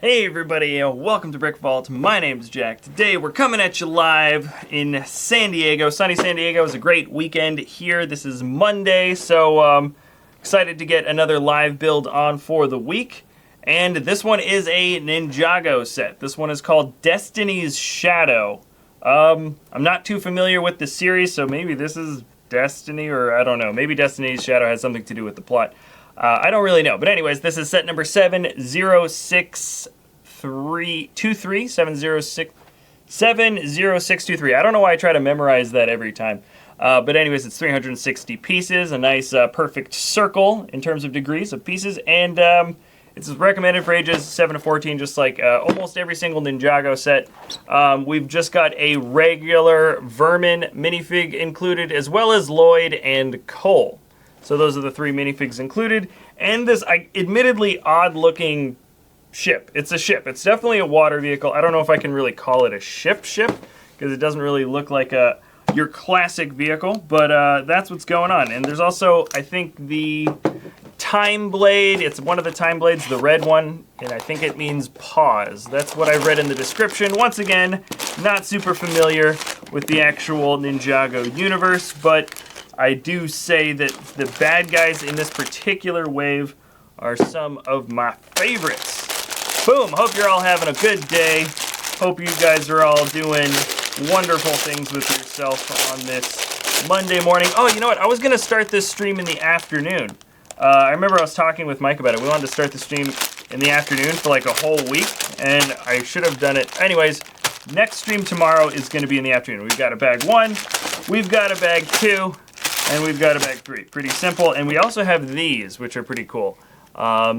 Hey everybody, welcome to BrickVault. My name's Jack. Today we're coming at you live in San Diego. Sunny San Diego. Is a great weekend here. This is Monday, so excited to get another live build on for the week. And this one is a Ninjago set. This one is called Destiny's Shadow. I'm not too familiar with the series, so maybe this is Destiny, or I don't know. Maybe Destiny's Shadow has something to do with the plot. I don't really know. But anyways, this is set number 70623. I don't know why I try to memorize that every time. But anyways, it's 360 pieces, a nice perfect circle in terms of degrees of pieces, and it's recommended for ages 7 to 14, just like almost every single Ninjago set. We've just got a regular Vermin minifig included, as well as Lloyd and Cole. So those are the three minifigs included, and this admittedly odd-looking ship. It's a ship. It's definitely a water vehicle. I don't know if I can really call it a ship, because it doesn't really look like your classic vehicle, but that's what's going on. And there's also, I think, the time blade. It's one of the time blades, the red one, and I think it means pause. That's what I read in the description. Once again, not super familiar with the actual Ninjago universe, but I do say that the bad guys in this particular wave are some of my favorites. Boom! Hope you're all having a good day. Hope you guys are all doing wonderful things with yourself on this Monday morning. Oh, you know what? I was going to start this stream in the afternoon. I remember I was talking with Mike about it. We wanted to start the stream in the afternoon for like a whole week, and I should have done it. Anyways, next stream tomorrow is going to be in the afternoon. We've got a bag 1, we've got a bag 2, and we've got a bag 3. Pretty simple. And we also have these, which are pretty cool.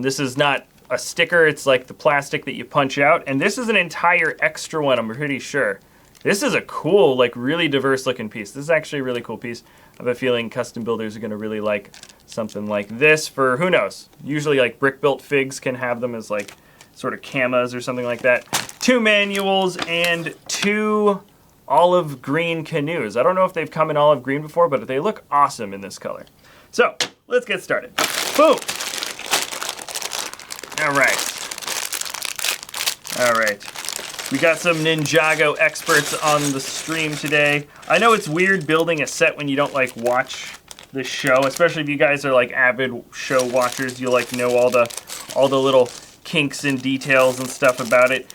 This is not a sticker. It's like the plastic that you punch out. And this is an entire extra one, I'm pretty sure. This is a cool, like really diverse looking piece. This is actually a really cool piece. I have a feeling custom builders are going to really like something like this for, who knows, usually like BrickVault figs can have them as like sort of camas or something like that. 2 manuals and 2 olive green canoes. I don't know if they've come in olive green before, but they look awesome in this color. So, let's get started. Boom! Alright. We got some Ninjago experts on the stream today. I know it's weird building a set when you don't like watch the show, especially if you guys are like avid show watchers. You like know all the little kinks and details and stuff about it.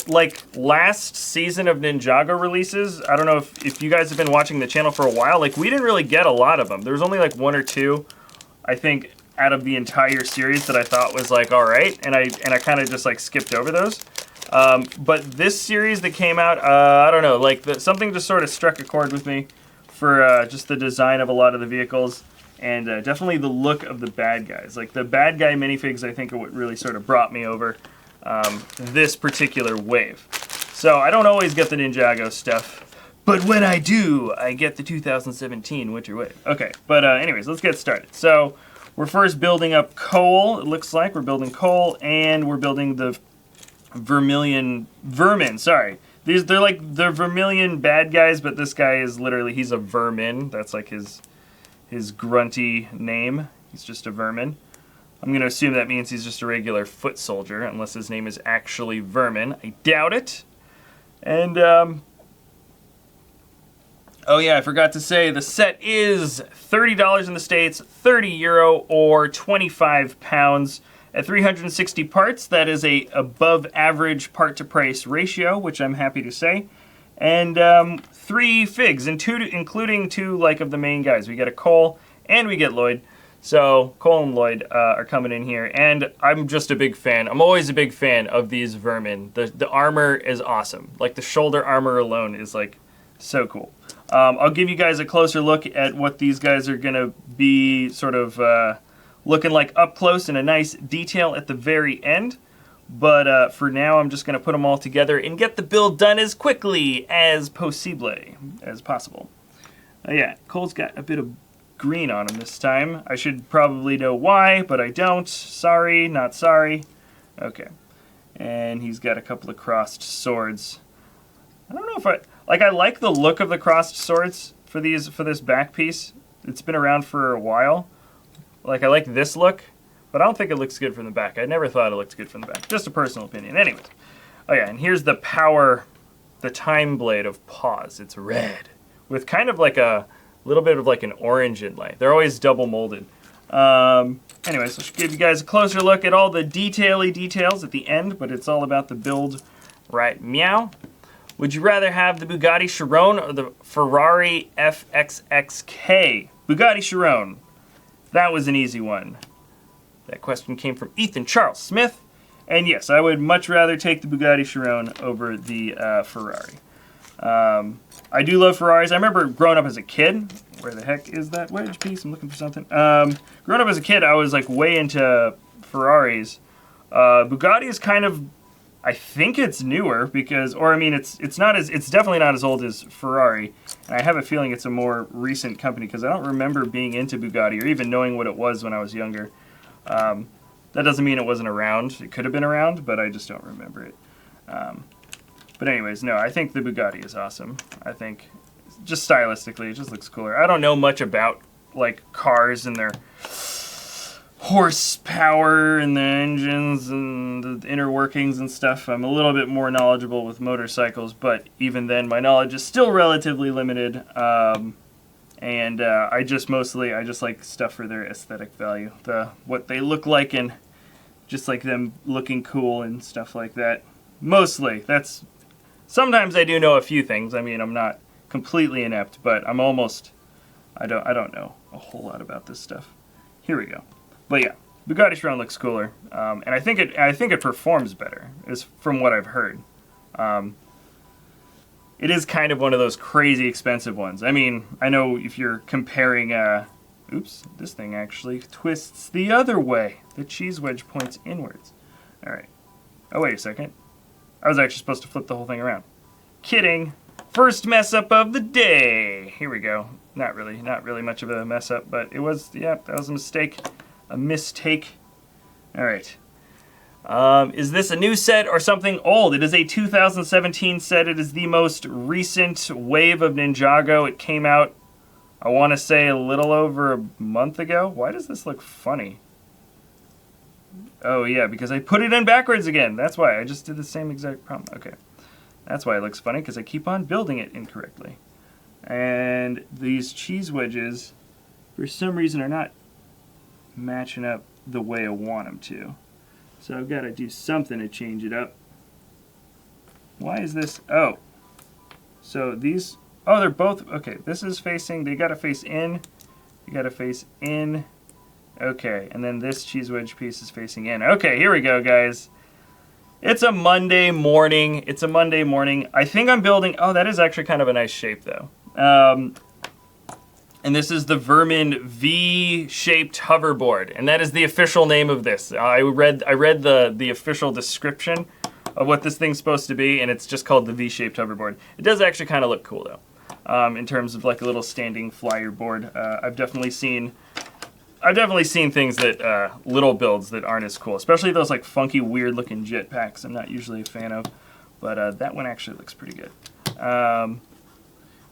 Like last season of Ninjago releases, I don't know if you guys have been watching the channel for a while, like we didn't really get a lot of them. There was only like 1 or 2, I think, out of the entire series that I thought was like all right, and I kind of just like skipped over those. But this series that came out, I don't know, like something just sort of struck a chord with me for just the design of a lot of the vehicles, and definitely the look of the bad guys. Like the bad guy minifigs, I think, are what really sort of brought me over this particular wave. So I don't always get the Ninjago stuff, but when I do, I get the 2017 Winter Wave. Okay, but anyways, let's get started. So we're first building up Cole. It looks like we're building Cole, and we're building the Vermin. Sorry, they're like the Vermilion bad guys, but this guy is literally, he's a vermin. That's like his grunty name. He's just a vermin. I'm going to assume that means he's just a regular foot soldier, unless his name is actually Vermin. I doubt it. And, oh yeah, I forgot to say, the set is $30 in the States, €30 or 25 pounds. At 360 parts, that is a above average part to price ratio, which I'm happy to say. And 3 figs, and including 2 like of the main guys. We get a Cole and we get Lloyd. So Cole and Lloyd are coming in here, and I'm just a big fan. I'm always a big fan of these vermin. The armor is awesome. Like the shoulder armor alone is like so cool. I'll give you guys a closer look at what these guys are gonna be sort of looking like up close in a nice detail at the very end. But for now, I'm just gonna put them all together and get the build done as quickly as possible. Yeah, Cole's got a bit of green on him this time. I should probably know why, but I don't. Sorry, not sorry. Okay. And he's got a couple of crossed swords. I don't know if I like the look of the crossed swords for this back piece. It's been around for a while. Like I like this look, but I don't think it looks good from the back. I never thought it looked good from the back. Just a personal opinion. Anyways. Oh yeah, and here's the power, the time blade of Pause. It's red with kind of like a little bit of like an orange inlay. They're always double molded. Anyways, let's give you guys a closer look at all the details at the end, but it's all about the build right meow. Would you rather have the Bugatti Chiron or the Ferrari FXXK? Bugatti Chiron. That was an easy one. That question came from Ethan Charles Smith. And yes, I would much rather take the Bugatti Chiron over the Ferrari. I do love Ferraris. I remember growing up as a kid. Where the heck is that wedge piece? I'm looking for something. Growing up as a kid, I was like way into Ferraris. Bugatti is kind of, I think it's newer because, or I mean, it's definitely not as old as Ferrari. And I have a feeling it's a more recent company because I don't remember being into Bugatti or even knowing what it was when I was younger. That doesn't mean it wasn't around. It could have been around, but I just don't remember it. But anyways, no, I think the Bugatti is awesome. I think, just stylistically, it just looks cooler. I don't know much about, like, cars and their horsepower and the engines and the inner workings and stuff. I'm a little bit more knowledgeable with motorcycles, but even then, my knowledge is still relatively limited. I just like stuff for their aesthetic value, what they look like, and just like them looking cool and stuff like that. Mostly, sometimes I do know a few things. I mean, I'm not completely inept, but I don't know a whole lot about this stuff. Here we go. But yeah, Bugatti Chiron looks cooler, and I think it performs better, is from what I've heard. It is kind of one of those crazy expensive ones. I mean, I know if you're comparing, oops, this thing actually twists the other way. The cheese wedge points inwards. All right. Oh, wait a second. I was actually supposed to flip the whole thing around. Kidding. First mess up of the day. Here we go. Not really much of a mess up, but it was, yeah, that was a mistake. A mistake. All right. Is this a new set or something old? It is a 2017 set. It is the most recent wave of Ninjago. It came out, I want to say, a little over a month ago. Why does this look funny? Oh yeah, because I put it in backwards again. That's why. I just did the same exact problem. Okay. That's why it looks funny, because I keep on building it incorrectly. And these cheese wedges, for some reason, are not matching up the way I want them to. So I've got to do something to change it up. Why is this? Oh. So these, oh, they're both, okay, this is facing, they got to face in, you got to face in. Okay, and then this cheese wedge piece is facing in. Okay, here we go, guys. It's a Monday morning. It's a Monday morning. I think I'm building, oh, that is actually kind of a nice shape, though. And this is the Vermin V-shaped hoverboard, and that is the official name of this. I read the official description of what this thing's supposed to be, and it's just called the V-shaped hoverboard. It does actually kind of look cool, though, in terms of like a little standing flyer board. I've definitely seen things that little builds that aren't as cool, especially those like funky, weird-looking jetpacks. I'm not usually a fan of, but that one actually looks pretty good.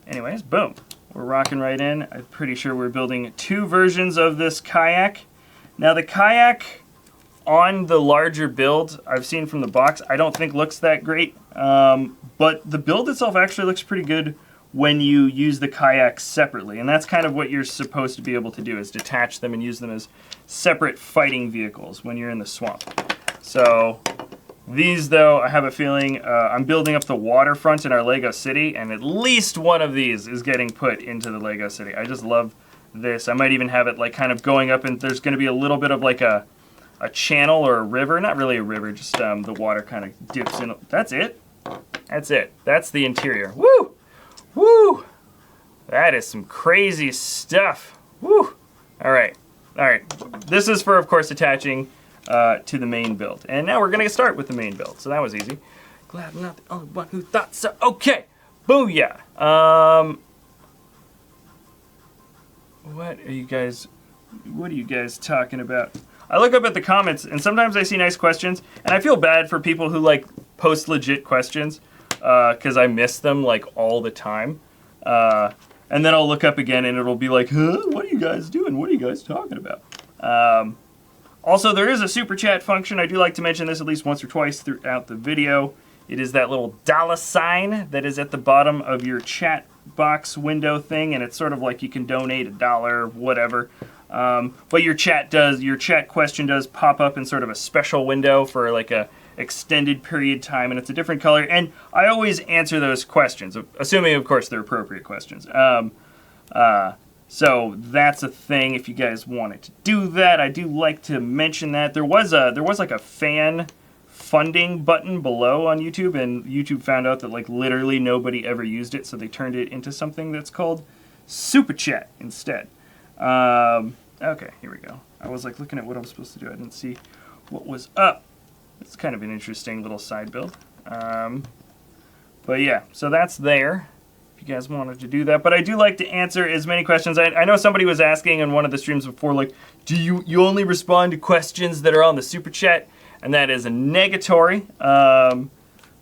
Anyways, boom. We're rocking right in. I'm pretty sure we're building two versions of this kayak. Now the kayak on the larger build I've seen from the box, I don't think looks that great. But the build itself actually looks pretty good when you use the kayaks separately. And that's kind of what you're supposed to be able to do, is detach them and use them as separate fighting vehicles when you're in the swamp. So these, though, I have a feeling I'm building up the waterfront in our Lego City, and at least one of these is getting put into the Lego City. I just love this. I might even have it like kind of going up, and there's going to be a little bit of like a channel or a river. Not really a river, just the water kind of dips in. That's it. That's it. That's the interior. Woo! Woo! That is some crazy stuff. Woo! All right. All right. This is for, of course, attaching to the main build. And now we're going to start with the main build. So that was easy. Glad I'm not the only one who thought so. Okay. Booyah. What are you guys talking about? I look up at the comments, and sometimes I see nice questions, and I feel bad for people who like post legit questions, because I miss them like all the time. And then I'll look up again, and it'll be like, huh? What are you guys doing? What are you guys talking about? Also, there is a super chat function. I do like to mention this at least once or twice throughout the video. It is that little $sign that is at the bottom of your chat box window thing, and it's sort of like you can donate $1, whatever. But your chat question does pop up in sort of a special window for like a extended period time, and it's a different color. And I always answer those questions, assuming, of course, they're appropriate questions. So that's a thing. If you guys wanted to do that, I do like to mention that there was like a fan funding button below on YouTube, and YouTube found out that like literally nobody ever used it, so they turned it into something that's called Super Chat instead. Okay, here we go. I was like looking at what I was supposed to do. I didn't see what was up. It's kind of an interesting little side build. But yeah, so that's there. If you guys wanted to do that. But I do like to answer as many questions. I know somebody was asking in one of the streams before, like, do you only respond to questions that are on the Super Chat? And that is a negatory.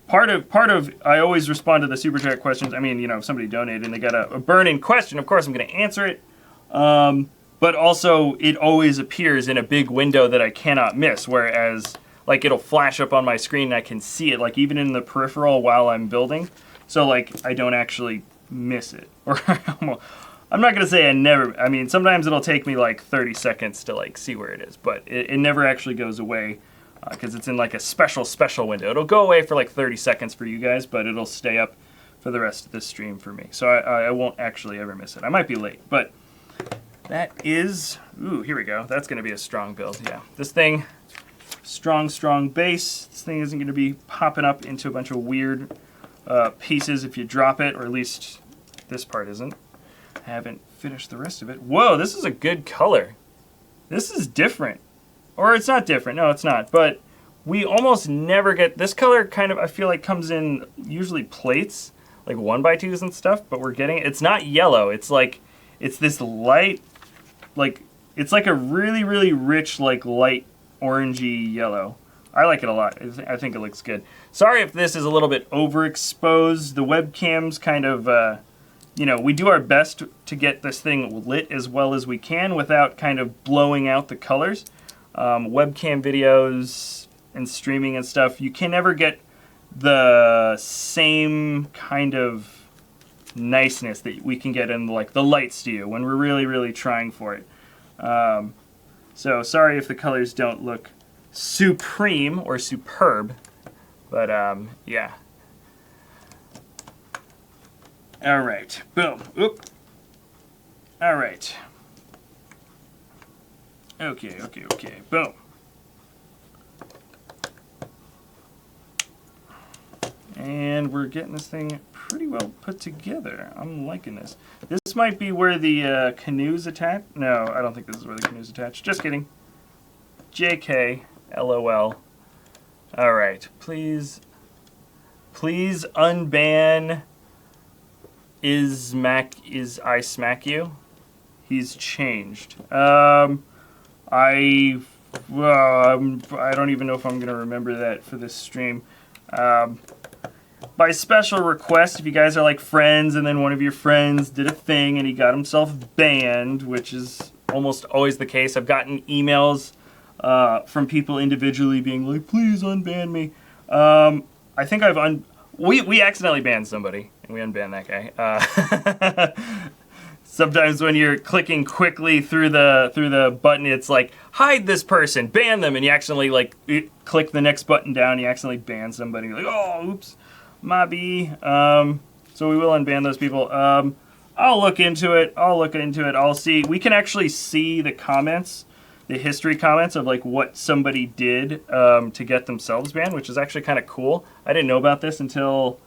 Part of I always respond to the Super Chat questions. I mean, you know, if somebody donated and they got a burning question, of course I'm going to answer it. But also, it always appears in a big window that I cannot miss, whereas, like, it'll flash up on my screen and I can see it, like, even in the peripheral while I'm building. So, like, I don't actually miss it. Or I'm not going to say I mean, sometimes it'll take me, like, 30 seconds to, like, see where it is. But it never actually goes away because it's in, like, a special window. It'll go away for, like, 30 seconds for you guys, but it'll stay up for the rest of the stream for me. So I won't actually ever miss it. I might be late, but that is... Ooh, here we go. That's going to be a strong build, yeah. This thing, strong base. This thing isn't going to be popping up into a bunch of weird... pieces if you drop it, or at least this part isn't. I haven't finished the rest of it. Whoa, this is a good color. This is different. Or it's not different. No, it's not. But we almost never get... This color kind of, I feel like, comes in usually plates, like 1x2s and stuff, but we're getting it. It's not yellow. It's like, it's this light, like, it's like a really, really rich, like, light orangey yellow. I like it a lot. I think it looks good. Sorry if this is a little bit overexposed. The webcam's kind of, you know, we do our best to get this thing lit as well as we can without kind of blowing out the colors. Webcam videos and streaming and stuff, you can never get the same kind of niceness that we can get in, like, the light studio when we're really, really trying for it. So sorry if the colors don't look supreme or superb, but yeah. All right, boom. Oop. All right. Okay, boom. And we're getting this thing pretty well put together. I'm liking this. This might be where the canoes attach. No, I don't think this is where the canoes attach. Just kidding. JK. LOL. Alright, please unban is I smack you? He's changed. I don't even know if I'm gonna remember that for this stream. By special request, if you guys are like friends and then one of your friends did a thing and he got himself banned, which is almost always the case. I've gotten emails from people individually being like, please unban me. I think we accidentally banned somebody, and we unbanned that guy. Sometimes when you're clicking quickly through the button, it's like, hide this person, ban them, and you accidentally, like, click the next button down, you accidentally ban somebody. You're like, oh, oops, my bee. So we will unban those people. I'll look into it. I'll see. We can actually see the comments, the history comments of, like, what somebody did to get themselves banned, which is actually kind of cool. I didn't know about this until,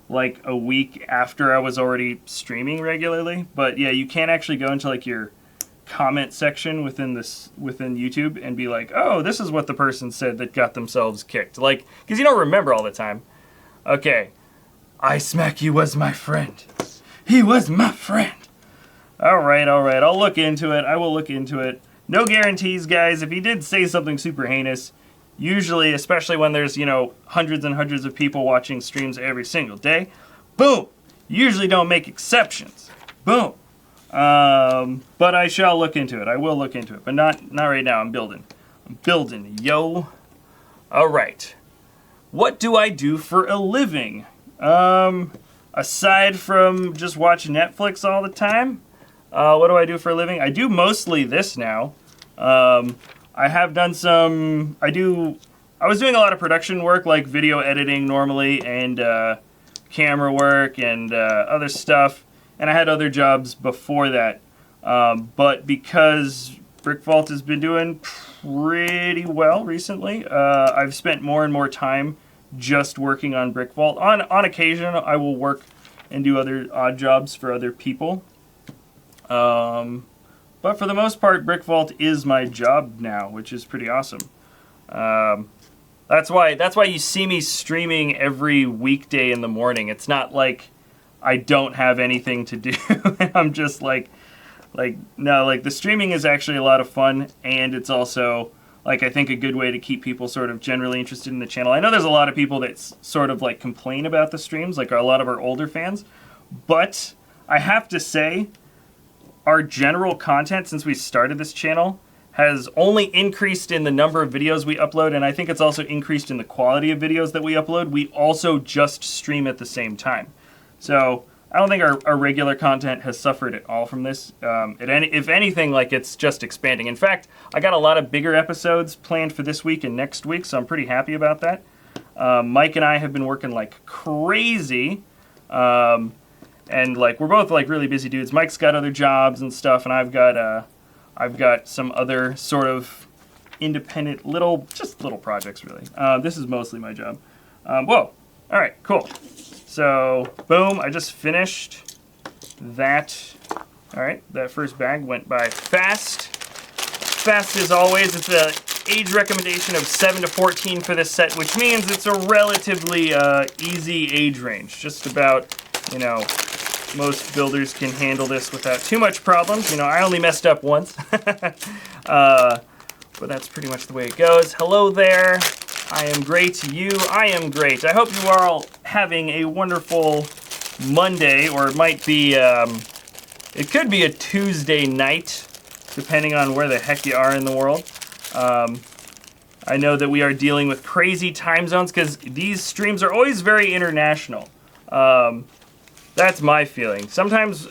like, a week after I was already streaming regularly. But yeah, you can actually go into, like, your comment section within YouTube and be like, oh, this is what the person said that got themselves kicked. Like, because you don't remember all the time. Okay, I Smack You was my friend. He was my friend. All right. I'll look into it. I will look into it. No guarantees, guys. If he did say something super heinous, usually, especially when there's, you know, hundreds and hundreds of people watching streams every single day, boom, usually don't make exceptions. Boom. But I shall look into it. I will look into it, but not right now. I'm building I'm building, yo. All right. What do I do for a living? Aside from just watching Netflix all the time, what do I do for a living? I do mostly this now. I have done some, I was doing a lot of production work, like video editing normally, and camera work, and other stuff, and I had other jobs before that. But because BrickVault has been doing pretty well recently, I've spent more and more time just working on BrickVault. On occasion, I will work and do other odd jobs for other people. But for the most part, BrickVault is my job now, which is pretty awesome. That's why you see me streaming every weekday in the morning. It's not like I don't have anything to do. I'm just no, the streaming is actually a lot of fun, and it's also, I think, a good way to keep people sort of generally interested in the channel. I know there's a lot of people that sort of complain about the streams, like a lot of our older fans, but I have to say, our general content since we started this channel has only increased in the number of videos we upload, and I think it's also increased in the quality of videos that we upload. We also just stream at the same time. So I don't think our regular content has suffered at all from this. If anything, it's just expanding. In fact, I got a lot of bigger episodes planned for this week and next week, so I'm pretty happy about that. Mike and I have been working like crazy. And we're both really busy dudes. Mike's got other jobs and stuff, and I've got some other sort of independent little projects really. This is mostly my job. Whoa! All right, cool. So boom, I just finished that. All right, that first bag went by fast. Fast as always. It's a age recommendation of 7 to 14 for this set, which means it's a relatively easy age range. Just about, most builders can handle this without too much problems. I only messed up once. But that's pretty much the way it goes. Hello there. I am great. You, I am great. I hope you are all having a wonderful Monday, or it might be, it could be a Tuesday night, depending on where the heck you are in the world. I know that we are dealing with crazy time zones, because these streams are always very international. That's my feeling. Sometimes,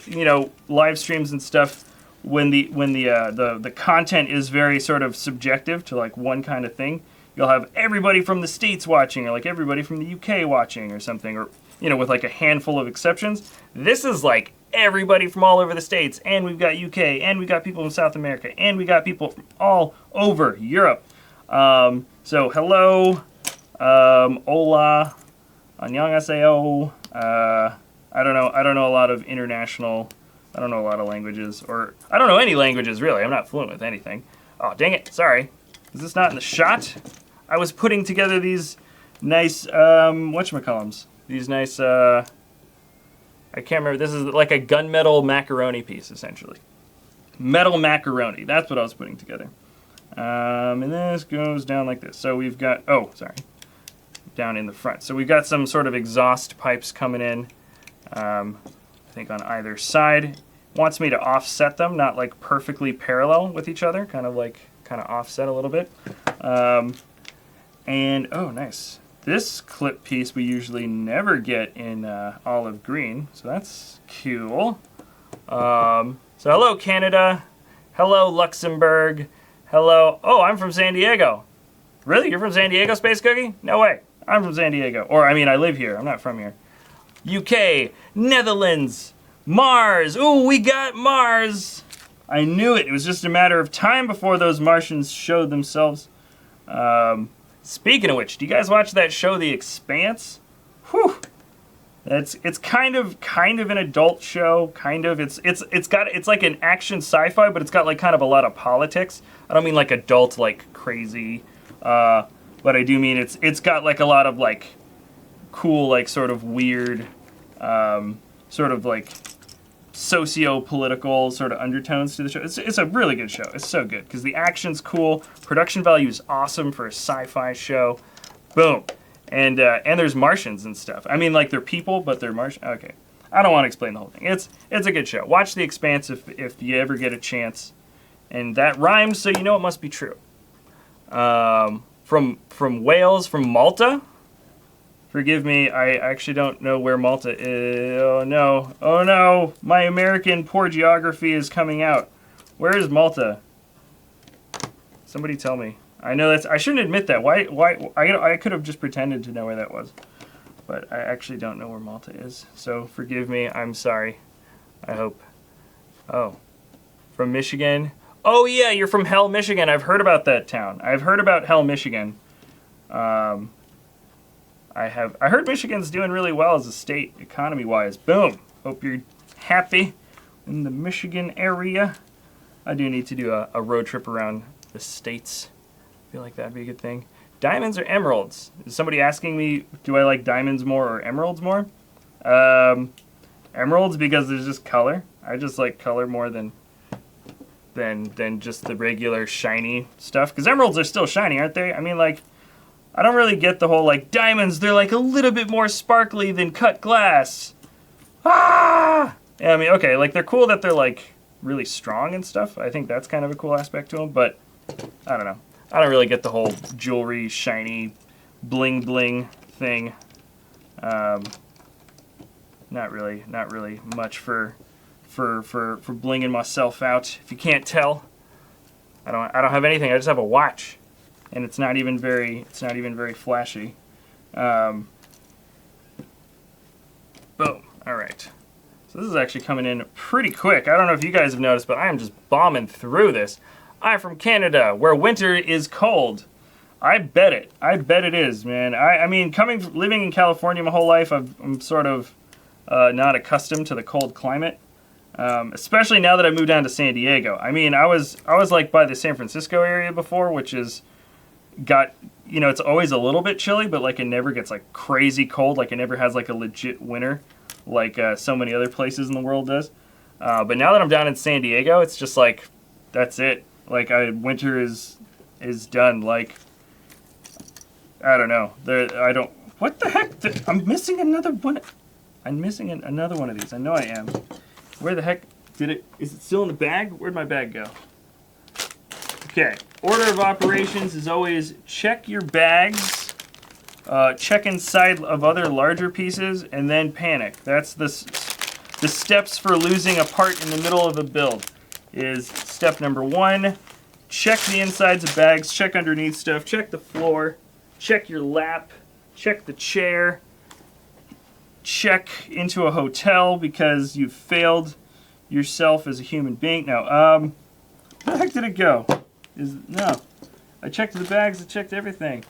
live streams and stuff, when the content is very sort of subjective to one kind of thing, you'll have everybody from the States watching, or everybody from the UK watching, or something, or with a handful of exceptions. This is everybody from all over the States, and we've got UK, and we've got people from South America, and we got people from all over Europe. So hello, hola, annyeonghaseyo. I don't know a lot of international, I don't know a lot of languages, or I don't know any languages really. I'm not fluent with anything. Oh, dang it, sorry. Is this not in the shot? I was putting together these nice, whatchamacallums? These nice, I can't remember, this is like a gunmetal macaroni piece, essentially. Metal macaroni, that's what I was putting together. And this goes down like this. So we've got, down in the front. So we've got some sort of exhaust pipes coming in. I think on either side. Wants me to offset them, not perfectly parallel with each other, kind of offset a little bit. And oh, nice. This clip piece we usually never get in olive green, so that's cool. So hello Canada, hello Luxembourg, hello. Oh, I'm from San Diego. Really? You're from San Diego, Space Cookie? No way. I'm from San Diego, or I mean, I live here. I'm not from here. UK, Netherlands, Mars. Ooh, we got Mars. I knew it. It was just a matter of time before those Martians showed themselves. Speaking of which, do you guys watch that show, The Expanse? Whew. It's kind of an adult show. Kind of. It's like an action sci-fi, but it's got kind of a lot of politics. I don't mean adult crazy, but I do mean it's got a lot of cool sort of weird, sort of socio-political sort of undertones to the show. It's a really good show. It's so good because the action's cool, production value is awesome for a sci-fi show. Boom. And there's Martians and stuff. I mean, they're people, but they're Martian. Okay, I don't want to explain the whole thing. It's a good show. Watch The Expanse if you ever get a chance. And that rhymes, so you know it must be true. From Wales, from Malta. Forgive me, I actually don't know where Malta is. Oh no, my American poor geography is coming out. Where is Malta? Somebody tell me. I know I shouldn't admit that. Why, I could have just pretended to know where that was. But I actually don't know where Malta is. So forgive me, I'm sorry. I hope. Oh, from Michigan. Oh yeah, you're from Hell, Michigan. I've heard about that town. I've heard about Hell, Michigan. I heard Michigan's doing really well as a state, economy-wise. Boom. Hope you're happy in the Michigan area. I do need to do a road trip around the states. I feel like that'd be a good thing. Diamonds or emeralds? Is somebody asking me, do I like diamonds more or emeralds more? Emeralds because there's just color. I just like color more than just the regular shiny stuff. Because emeralds are still shiny, aren't they? I mean, like, I don't really get the whole, like, diamonds, they're like a little bit more sparkly than cut glass. Ah! Yeah, I mean, okay, like, they're cool that they're, like, really strong and stuff. I think that's kind of a cool aspect to them, but I don't know. I don't really get the whole jewelry, shiny, bling bling thing. Not really much for blinging myself out. If you can't tell, I don't have anything. I just have a watch, and it's not even very flashy. Boom. All right. So this is actually coming in pretty quick. I don't know if you guys have noticed, but I am just bombing through this. I'm from Canada, where winter is cold. I bet it. I bet it is, man. I mean, living in California my whole life, I'm sort of not accustomed to the cold climate. Especially now that I moved down to San Diego. I mean, I was like by the San Francisco area before, which is it's always a little bit chilly, but like it never gets like crazy cold. Like it never has like a legit winter, like so many other places in the world does. But now that I'm down in San Diego, it's just like that's it. Like winter is done. Like I don't know. What the heck? I'm missing another one. I'm missing another one of these. I know I am. Where the heck did it? Is it still in the bag? Where'd my bag go? Okay. Order of operations is always check your bags, check inside of other larger pieces, and then panic. That's the steps for losing a part in the middle of a build. Is step number 1. Check the insides of bags. Check underneath stuff. Check the floor. Check your lap. Check the chair. Check into a hotel because you've failed yourself as a human being. Now, where the heck did it go? No. I checked the bags, I checked everything.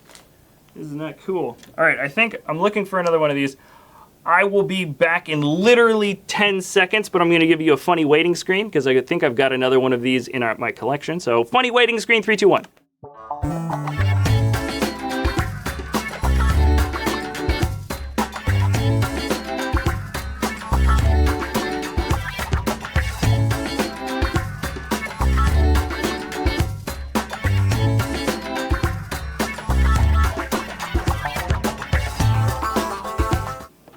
Isn't that cool? Alright, I think I'm looking for another one of these. I will be back in literally 10 seconds, but I'm going to give you a funny waiting screen because I think I've got another one of these in my collection. So, funny waiting screen, 3, 2, 1.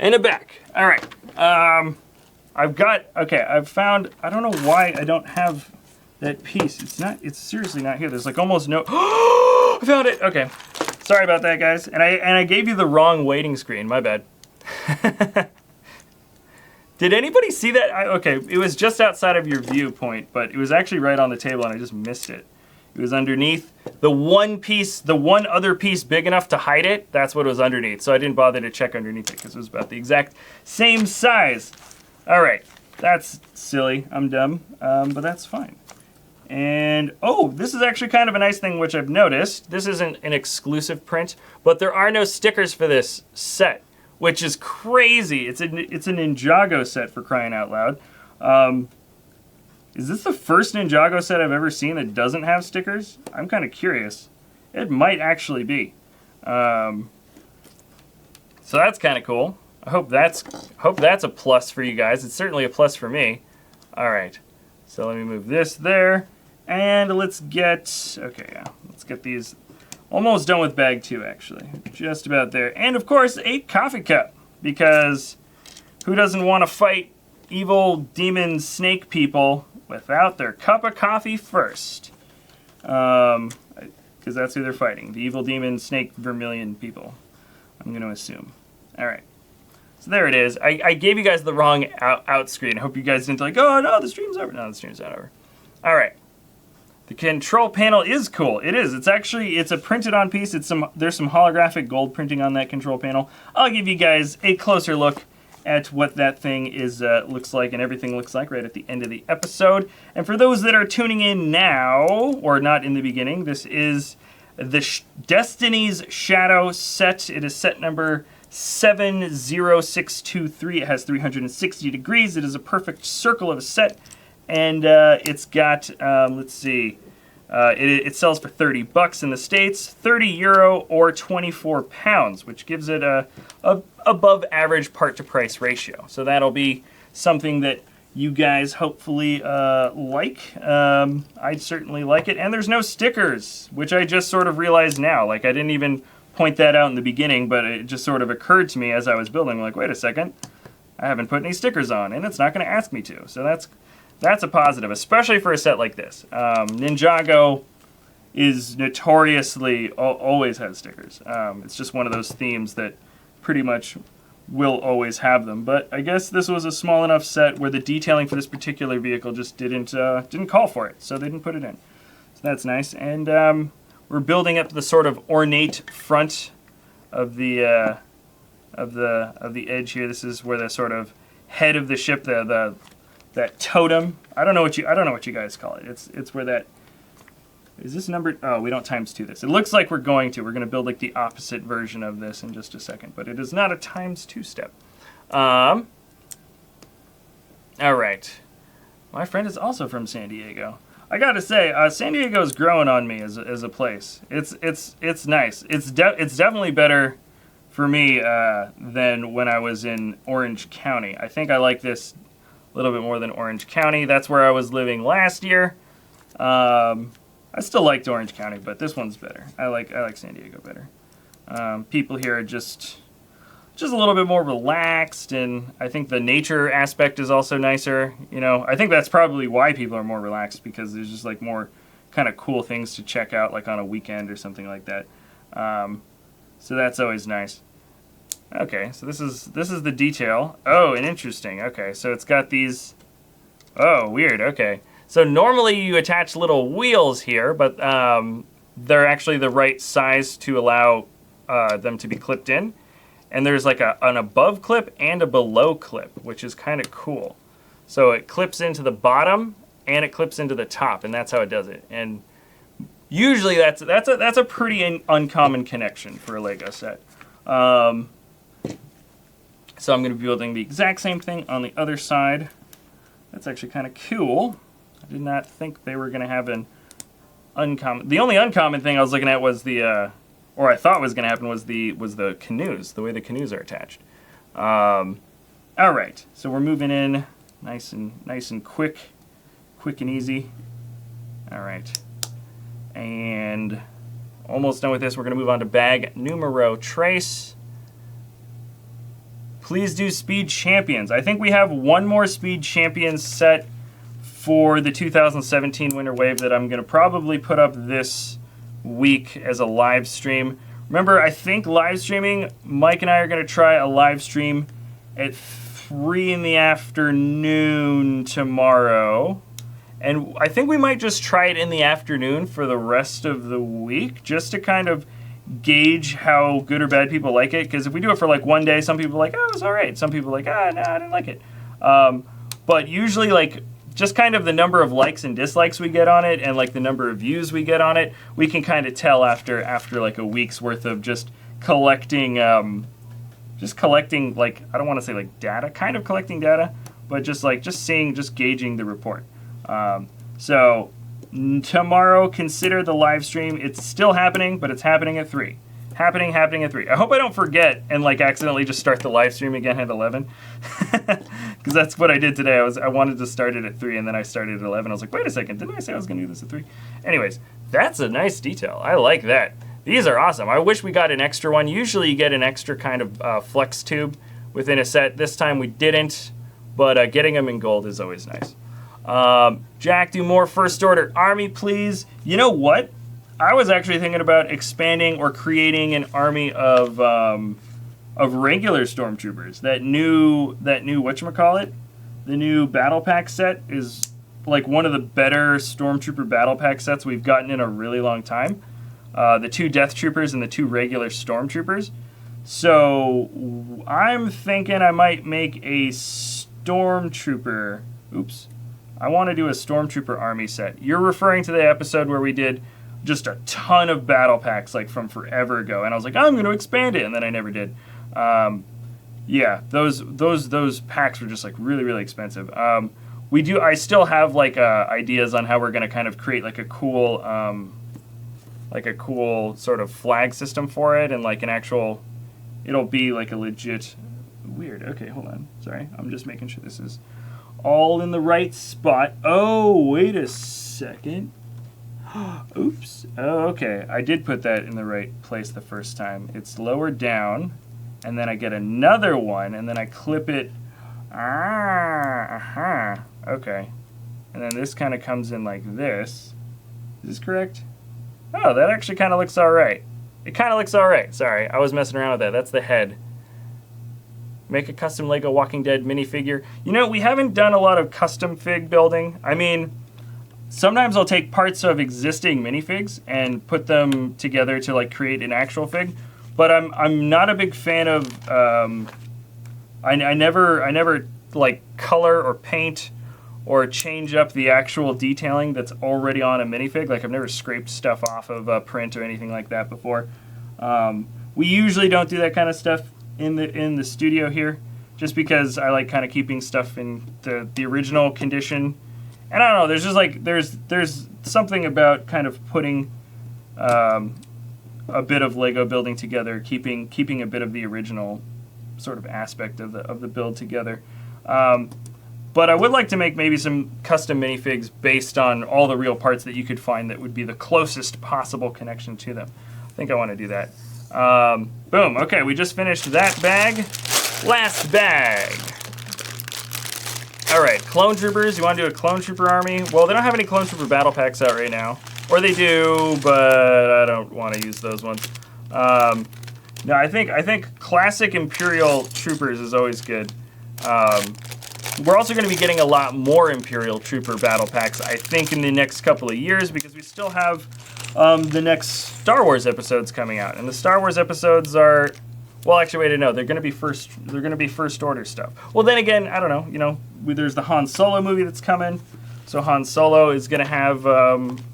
And it back. All right. I've found, I don't know why I don't have that piece. It's seriously not here. There's like almost no, I found it. Okay. Sorry about that, guys. And I gave you the wrong waiting screen. My bad. Did anybody see that? Okay, it was just outside of your viewpoint, but it was actually right on the table and I just missed it. It was underneath the one other piece big enough to hide it. That's what it was underneath. So I didn't bother to check underneath it because it was about the exact same size. All right, that's silly. I'm dumb, but that's fine. And oh, this is actually kind of a nice thing which I've noticed. This isn't an exclusive print, but there are no stickers for this set, which is crazy. It's a Ninjago set, for crying out loud. Is this the first Ninjago set I've ever seen that doesn't have stickers? I'm kind of curious. It might actually be. So that's kind of cool. I hope that's a plus for you guys. It's certainly a plus for me. All right. So let me move this there, and let's get these. Almost done with bag 2, actually. Just about there. And of course, a coffee cup, because who doesn't want to fight evil demon snake people without their cup of coffee first? because that's who they're fighting. The evil demon snake vermilion people, I'm going to assume. All right. So there it is. I gave you guys the wrong out screen. I hope you guys didn't like, oh no, the stream's over. No, the stream's not over. All right. The control panel is cool. It is. It's actually, it's a printed on piece. There's some holographic gold printing on that control panel. I'll give you guys a closer look at what that thing is looks like and everything looks like right at the end of the episode. And for those that are tuning in now, or not in the beginning, this is the Destiny's Shadow set. It is set number 70623. It has 360 degrees. It is a perfect circle of a set, and it's got let's see, it sells for $30 in the States, 30 euro or 24 pounds, which gives it a above average part to price ratio. So that'll be something that you guys hopefully like. I'd certainly like it. And there's no stickers, which I just sort of realized now. Like, I didn't even point that out in the beginning, but it just sort of occurred to me as I was building, like, wait a second, I haven't put any stickers on, and it's not going to ask me to. So that's a positive, especially for a set like this. Ninjago is notoriously always has stickers. It's just one of those themes that pretty much will always have them. But I guess this was a small enough set where the detailing for this particular vehicle just didn't call for it, so they didn't put it in. So that's nice. And we're building up the sort of ornate front of the edge here. This is where the sort of head of the ship, that totem. I don't know what you guys call it. It's where that is this numbered. Oh, we don't ×2 this. It looks like we're going to build like the opposite version of this in just a second, but it is not a ×2 step. All right. My friend is also from San Diego. I gotta say, San Diego's growing on me as a place. It's nice. It's definitely better for me than when I was in Orange County. I think I like this a little bit more than Orange County. That's where I was living last year. I still liked Orange County, but this one's better. I like San Diego better. People here are just a little bit more relaxed, and I think the nature aspect is also nicer. You know, I think that's probably why people are more relaxed, because there's just like more kind of cool things to check out, like on a weekend or something like that. So that's always nice. Okay, so this is the detail. Oh, and interesting. Okay, so it's got these. Oh, weird. Okay, so normally you attach little wheels here, but they're actually the right size to allow them to be clipped in. And there's like an above clip and a below clip, which is kind of cool. So it clips into the bottom and it clips into the top, and that's how it does it. And usually that's a pretty uncommon connection for a Lego set. So I'm going to be building the exact same thing on the other side. That's actually kind of cool. I did not think they were going to have an uncommon. The only uncommon thing I was looking at was the, or I thought was going to happen was the canoes, the way the canoes are attached. All right, so we're moving in nice and quick and easy. All right, and almost done with this. We're going to move on to bag numero trace. Please do Speed Champions. I think we have one more Speed Champions set for the 2017 Winter Wave that I'm going to probably put up this week as a live stream. Remember, I think live streaming, Mike and I are going to try a live stream at 3 in the afternoon tomorrow. And I think we might just try it in the afternoon for the rest of the week, just to kind of gauge how good or bad people like it. Because if we do it for like one day, some people are like, oh, it's all right. Some people are like, ah, no, I didn't like it. But usually, like, just kind of the number of likes and dislikes we get on it, and like the number of views we get on it, we can kind of tell after like a week's worth of just collecting, like, I don't want to say like data, kind of collecting data, but just gauging the report. So tomorrow, consider the live stream. It's still happening, but it's happening at 3. Happening at 3. I hope I don't forget and like accidentally just start the live stream again at 11. Because that's what I did today. I wanted to start it at 3, and then I started at 11. I was like, wait a second, didn't I say I was going to do this at 3? Anyways, that's a nice detail. I like that. These are awesome. I wish we got an extra one. Usually you get an extra kind of flex tube within a set. This time we didn't, but getting them in gold is always nice. Jack, do more first order army, please. You know what? I was actually thinking about expanding or creating an army of regular stormtroopers. That new whatchamacallit, the new battle pack set is like one of the better stormtrooper battle pack sets we've gotten in a really long time. The 2 death troopers and the 2 regular stormtroopers. So I'm thinking I might make a stormtrooper. Oops. I want to do a stormtrooper army set. You're referring to the episode where we did just a ton of battle packs like from forever ago, and I was like, I'm going to expand it, and then I never did. Yeah, those packs were just like really expensive. I still have like ideas on how we're going to kind of create like a cool sort of flag system for it, and like an actual, it'll be like a legit weird. Okay, hold on. Sorry, I'm just making sure this is all in the right spot. Oh, wait a second. Oops. Oh, okay. I did put that in the right place the first time. It's lower down, and then I get another one, and then I clip it. Okay. And then this kind of comes in like this. Is this correct? Oh, that actually kind of looks all right. It kind of looks all right. Sorry, I was messing around with that. That's the head. Make a custom Lego Walking Dead minifigure. You know, we haven't done a lot of custom fig building. I mean, sometimes I'll take parts of existing minifigs and put them together to like create an actual fig. But I'm not a big fan of I never like color or paint or change up the actual detailing that's already on a minifig. Like I've never scraped stuff off of a print or anything like that before. We usually don't do that kind of stuff in the studio here, just because I like kind of keeping stuff in the original condition. And I don't know, there's just like there's something about kind of putting a bit of Lego building together, keeping a bit of the original sort of aspect of the build together. But I would like to make maybe some custom minifigs based on all the real parts that you could find that would be the closest possible connection to them. I think I want to do that. Boom. Okay, we just finished that bag. Last bag. All right, clone troopers. You want to do a clone trooper army? Well, they don't have any clone trooper battle packs out right now. Or they do, but I don't want to use those ones. No, I think classic Imperial troopers is always good. We're also going to be getting a lot more Imperial Trooper battle packs, I think, in the next couple of years, because we still have the next Star Wars episodes coming out, and the Star Wars episodes are, well, actually, wait, no, they're going to be first order stuff. Well, then again, I don't know. You know, there's the Han Solo movie that's coming, so Han Solo is going to have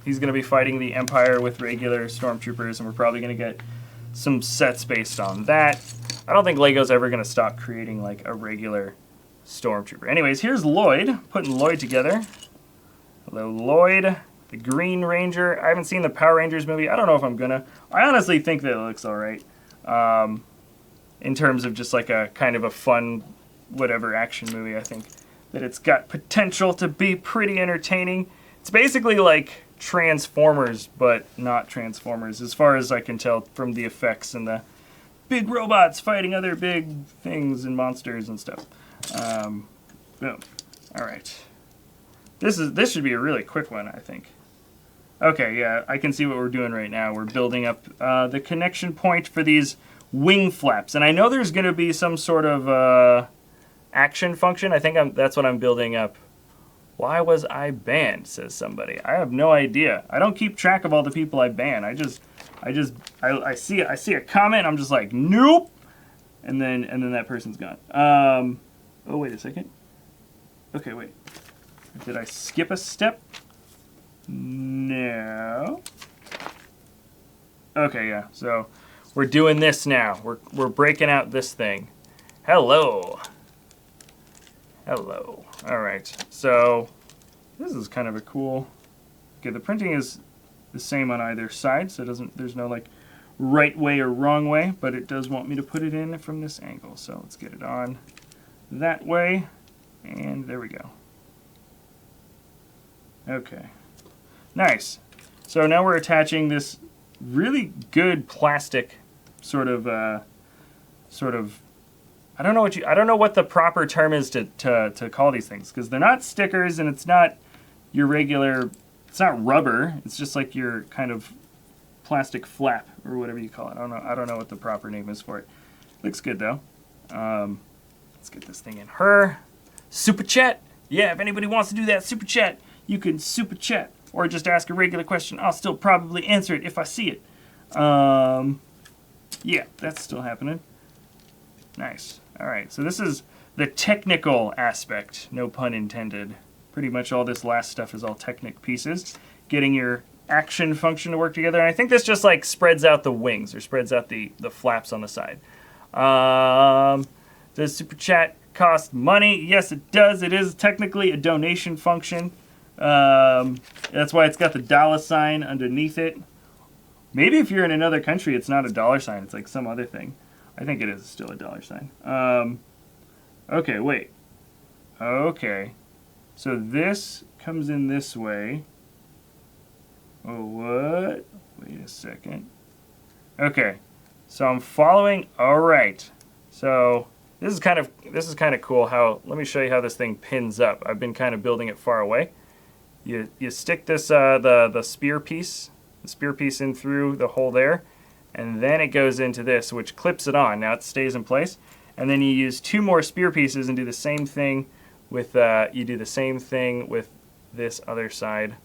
he's going to be fighting the Empire with regular stormtroopers, and we're probably going to get some sets based on that. I don't think Lego's ever going to stop creating like a regular stormtrooper. Anyways, here's Lloyd, putting Lloyd together. Hello, Lloyd, the Green Ranger. I haven't seen the Power Rangers movie. I don't know if I'm gonna. I honestly think that it looks all right. In terms of just like a kind of a fun, whatever action movie, I think that it's got potential to be pretty entertaining. It's basically like Transformers, but not Transformers, as far as I can tell from the effects and the big robots fighting other big things and monsters and stuff. Boom. All right. This should be a really quick one, I think. Okay, yeah, I can see what we're doing right now. We're building up the connection point for these wing flaps, and I know there's going to be some sort of action function. I think that's what I'm building up. Why was I banned? Says somebody. I have no idea. I don't keep track of all the people I ban. I see a comment. I'm just like, nope, and then that person's gone. Oh, wait a second. Okay, wait. Did I skip a step? No. Okay, yeah. So we're doing this now. We're breaking out this thing. Hello. Hello. All right. So this is kind of a cool. Okay, the printing is the same on either side, so there's no like right way or wrong way, but it does want me to put it in from this angle. So let's get it on that way, and there we go. Okay, nice. So now we're attaching this really good plastic sort of I don't know what the proper term is to call these things, because they're not stickers and it's not your regular, it's not rubber, it's just like your kind of plastic flap or whatever you call it. I don't know what the proper name is for it. Looks good though. Let's get this thing in her. Super chat. Yeah, if anybody wants to do that super chat, you can super chat or just ask a regular question. I'll still probably answer it if I see it. Yeah, that's still happening. Nice. All right, so this is the technical aspect, no pun intended. Pretty much all this last stuff is all Technic pieces. Getting your action function to work together. And I think this just like spreads out the wings or spreads out the flaps on the side. Does Super Chat cost money? Yes, it does. It is technically a donation function. That's why it's got the $ underneath it. Maybe if you're in another country, it's not a $. It's like some other thing. I think it is still a $. Okay, wait. Okay. So this comes in this way. Oh, what? Wait a second. Okay. So I'm following. All right. So this is kind of cool how, let me show you how this thing pins up. I've been kind of building it far away. You stick this the spear piece in through the hole there, and then it goes into this, which clips it on. Now it stays in place, and then you use 2 more spear pieces and do the same thing with this other side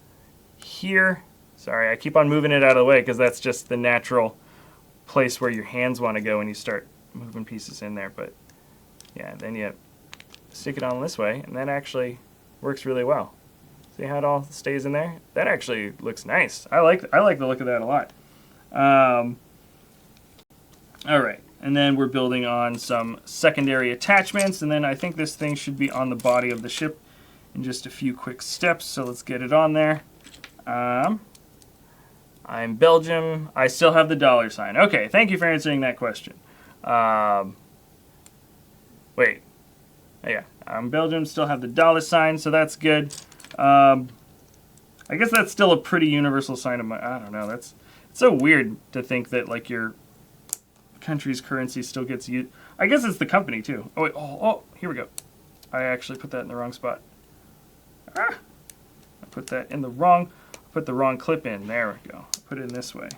here. Sorry, I keep on moving it out of the way because that's just the natural place where your hands want to go when you start moving pieces in there. But yeah, then you stick it on this way, and that actually works really well. See how it all stays in there? That actually looks nice. I like the look of that a lot. All right, and then we're building on some secondary attachments, and then I think this thing should be on the body of the ship in just a few quick steps. So let's get it on there. I'm Belgium. I still have the $. Okay, thank you for answering that question. Wait. Yeah, I'm Belgium, still have the $, so that's good. I guess that's still a pretty universal sign of I don't know. It's so weird to think that like your country's currency still gets used. I guess it's the company too. Oh, wait, oh, here we go. I actually put that in the wrong spot. I put that in the wrong. Put the wrong clip in. There we go. Put it in this way.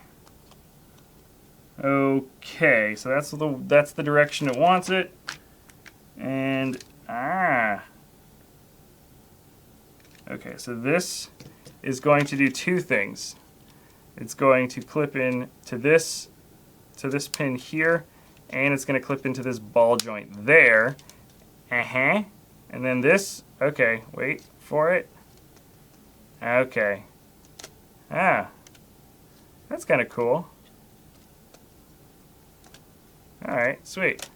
Okay, so that's the direction it wants it. And okay, so this is going to do 2 things. It's going to clip in to this pin here, and it's going to clip into this ball joint there. And then this. Okay, wait for it. Okay. That's kind of cool. Alright, sweet.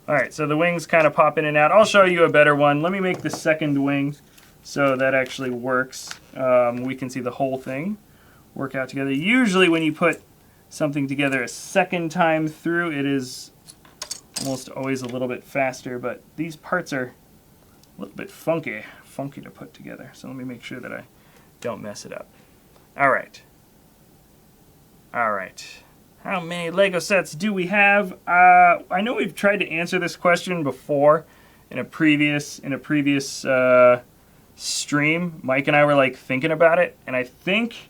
Alright, so the wings kind of pop in and out. I'll show you a better one. Let me make the second wing so that actually works. We can see the whole thing work out together. Usually when you put something together a second time through, it is almost always a little bit faster, but these parts are a little bit funky to put together. So let me make sure that I don't mess it up. Alright. Alright. How many Lego sets do we have? I know we've tried to answer this question before in a previous stream. Mike and I were like thinking about it, and I think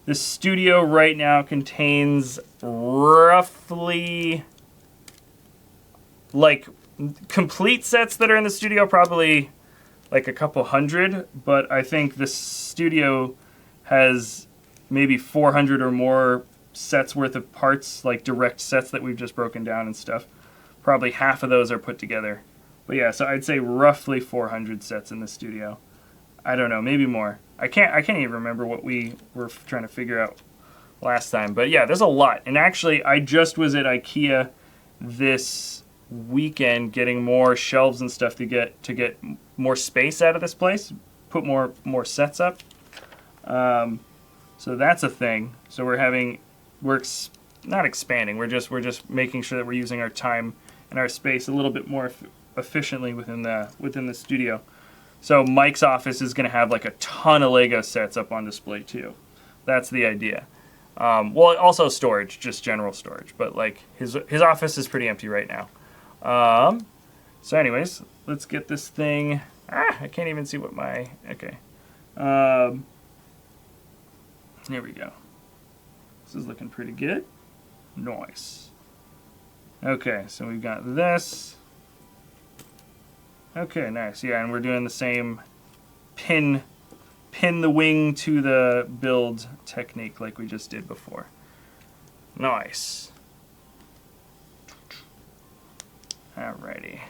the studio right now contains roughly, like, complete sets that are in the studio, probably like a couple hundred, but I think the studio has maybe 400 or more sets worth of parts, like direct sets that we've just broken down and stuff. Probably half of those are put together. But yeah, so I'd say roughly 400 sets in the studio. I don't know, maybe more. I can't even remember what we were trying to figure out last time. But yeah, there's a lot. And actually, I just was at IKEA this weekend getting more shelves and stuff to get more space out of this place, put more sets up. So that's a thing. So we're not expanding. We're just making sure that we're using our time and our space a little bit more efficiently within the studio. So Mike's office is going to have like a ton of Lego sets up on display too. That's the idea. Well, also storage, just general storage. But like his office is pretty empty right now. So anyways, let's get this thing. I can't even see what okay. Here we go. This is looking pretty good. Nice. Okay, so we've got this. Okay, nice. Yeah, and we're doing the same pin the wing to the build technique like we just did before. Nice. Alrighty.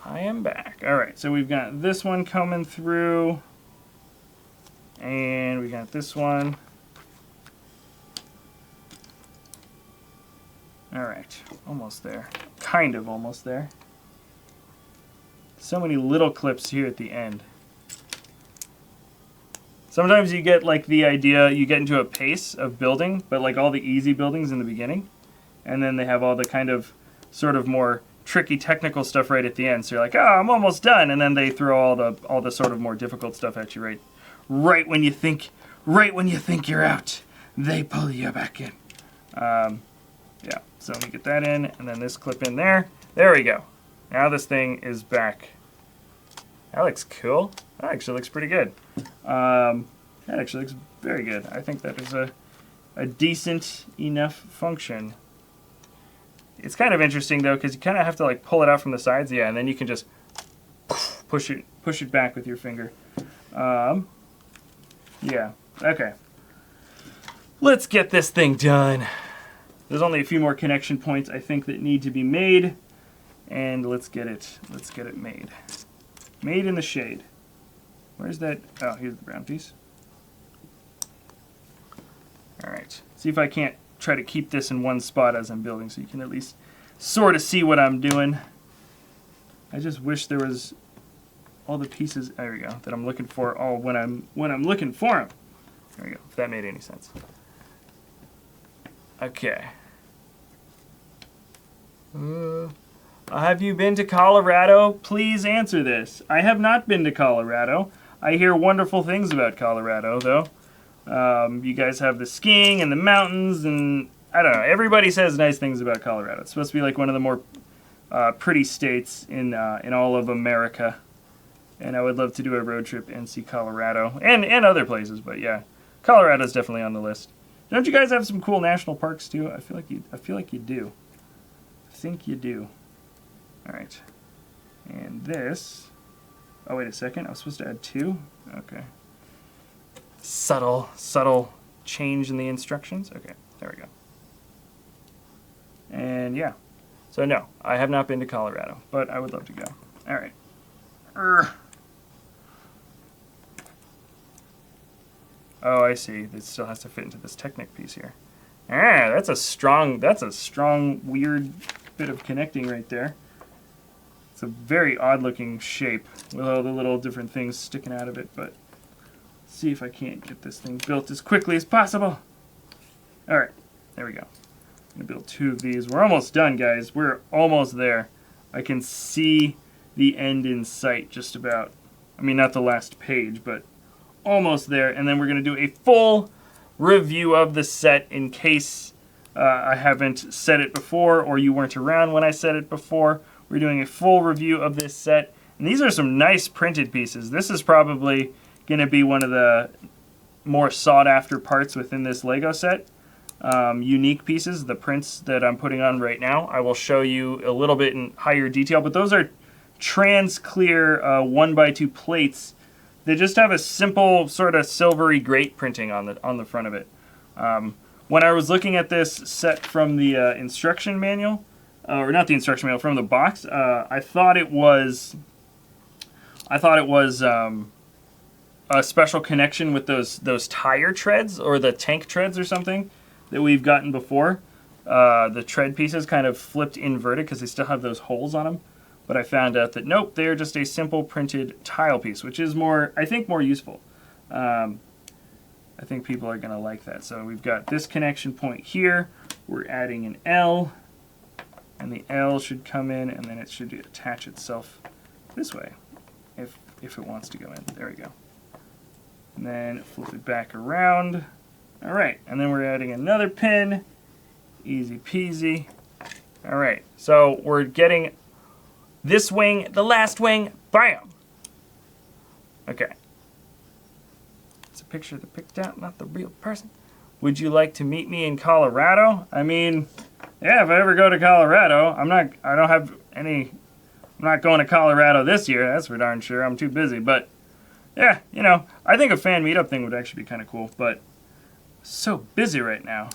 I am back. Alright, so we've got this one coming through. And we got this one. Alright, almost there. Kind of almost there. So many little clips here at the end. Sometimes you get like the idea, you get into a pace of building, but like all the easy buildings in the beginning. And then they have all the kind of sort of more tricky technical stuff right at the end. So you're like, oh, I'm almost done. And then they throw all the sort of more difficult stuff at you right when you think you're out. They pull you back in. Yeah, so let me get that in, and then this clip in there. There we go. Now this thing is back. That looks cool. That actually looks pretty good. That actually looks very good. I think that is a decent enough function. It's kind of interesting though, because you kind of have to like pull it out from the sides, yeah, and then you can just push it back with your finger. Yeah, okay. Let's get this thing done. There's only a few more connection points I think that need to be made, and let's get it made. Made in the shade. Where's that? Oh, here's the brown piece. All right. See if I can't try to keep this in one spot as I'm building, so you can at least sort of see what I'm doing. I just wish there was all the pieces. There we go. That I'm looking for. All when I'm looking for them. There we go. If that made any sense. Okay. Have you been to Colorado? Please answer this. I have not been to Colorado. I hear wonderful things about Colorado, though. You guys have the skiing and the mountains, and I don't know. Everybody says nice things about Colorado. It's supposed to be like one of the more pretty states in all of America. And I would love to do a road trip and see Colorado and other places. But yeah, Colorado's definitely on the list. Don't you guys have some cool national parks too? I feel like you do. I think you do. All right. And this. Oh wait a second. I was supposed to add 2. Okay. Subtle change in the instructions. Okay. There we go. And yeah. So no, I have not been to Colorado, but I would love to go. All right. Oh, I see. It still has to fit into this Technic piece here. Ah, that's a strong, weird bit of connecting right there. It's a very odd-looking shape with all the little different things sticking out of it, but let's see if I can't get this thing built as quickly as possible. All right, there we go. I'm gonna build 2 of these. We're almost done, guys. We're almost there. I can see the end in sight just about. I mean, not the last page, but almost there. And then we're going to do a full review of the set in case I haven't said it before or you weren't around when I said it before. We're doing a full review of this set. And these are some nice printed pieces. This is probably going to be one of the more sought after parts within this Lego set. Unique pieces, the prints that I'm putting on right now. I will show you a little bit in higher detail, but those are trans clear 1x2 plates. They just have a simple sort of silvery grate printing on the front of it. When I was looking at this set from the instruction manual, or not the instruction manual, from the box, I thought it was a special connection with those tire treads or the tank treads or something that we've gotten before. The tread pieces kind of flipped inverted because they still have those holes on them. But I found out that nope, they're just a simple printed tile piece, which is more, I think, more useful. I think people are going to like that. So we've got this connection point here. We're adding an L, and the L should come in, and then it should attach itself this way, if it wants to go in. There we go. And then flip it back around. All right, and then we're adding another pin. Easy peasy. All right, so we're getting this wing, the last wing, bam! Okay. It's a picture that picked out, not the real person. Would you like to meet me in Colorado? I mean, yeah, if I ever go to Colorado, I'm not going to Colorado this year, that's for darn sure. I'm too busy, but yeah, you know, I think a fan meetup thing would actually be kind of cool, but so busy right now.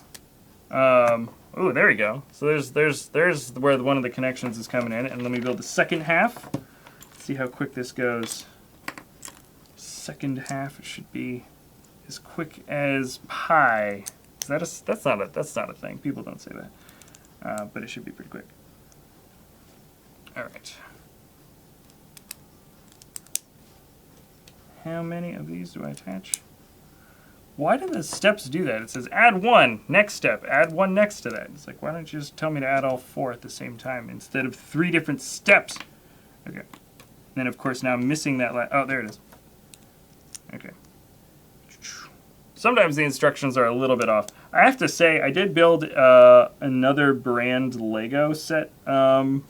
Oh, there we go. So there's where one of the connections is coming in, and let me build the second half. See how quick this goes. Second half, it should be as quick as pie. Is that that's not a thing. People don't say that, but it should be pretty quick. All right. How many of these do I attach? Why do the steps do that? It says add one, next step, add one next to that. It's like, why don't you just tell me to add all 4 at the same time instead of 3 different steps? Okay. And then, of course, now I'm missing that oh, there it is. Okay. Sometimes the instructions are a little bit off. I have to say, I did build another brand Lego set. Not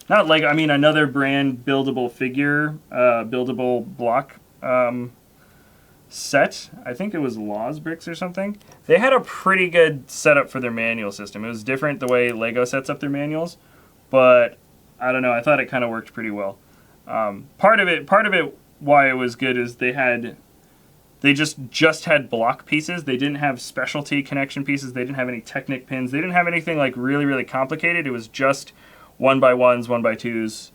Lego, I mean another brand buildable figure, buildable block set. I think it was Laws Bricks or something. They had a pretty good setup for their manual system. It was different the way Lego sets up their manuals, but I don't know, I thought it kind of worked pretty well. Part of it why it was good is they just had block pieces. They didn't have specialty connection pieces. They didn't have any Technic pins. They didn't have anything like really, really complicated. It was just 1x1s, 1x2s,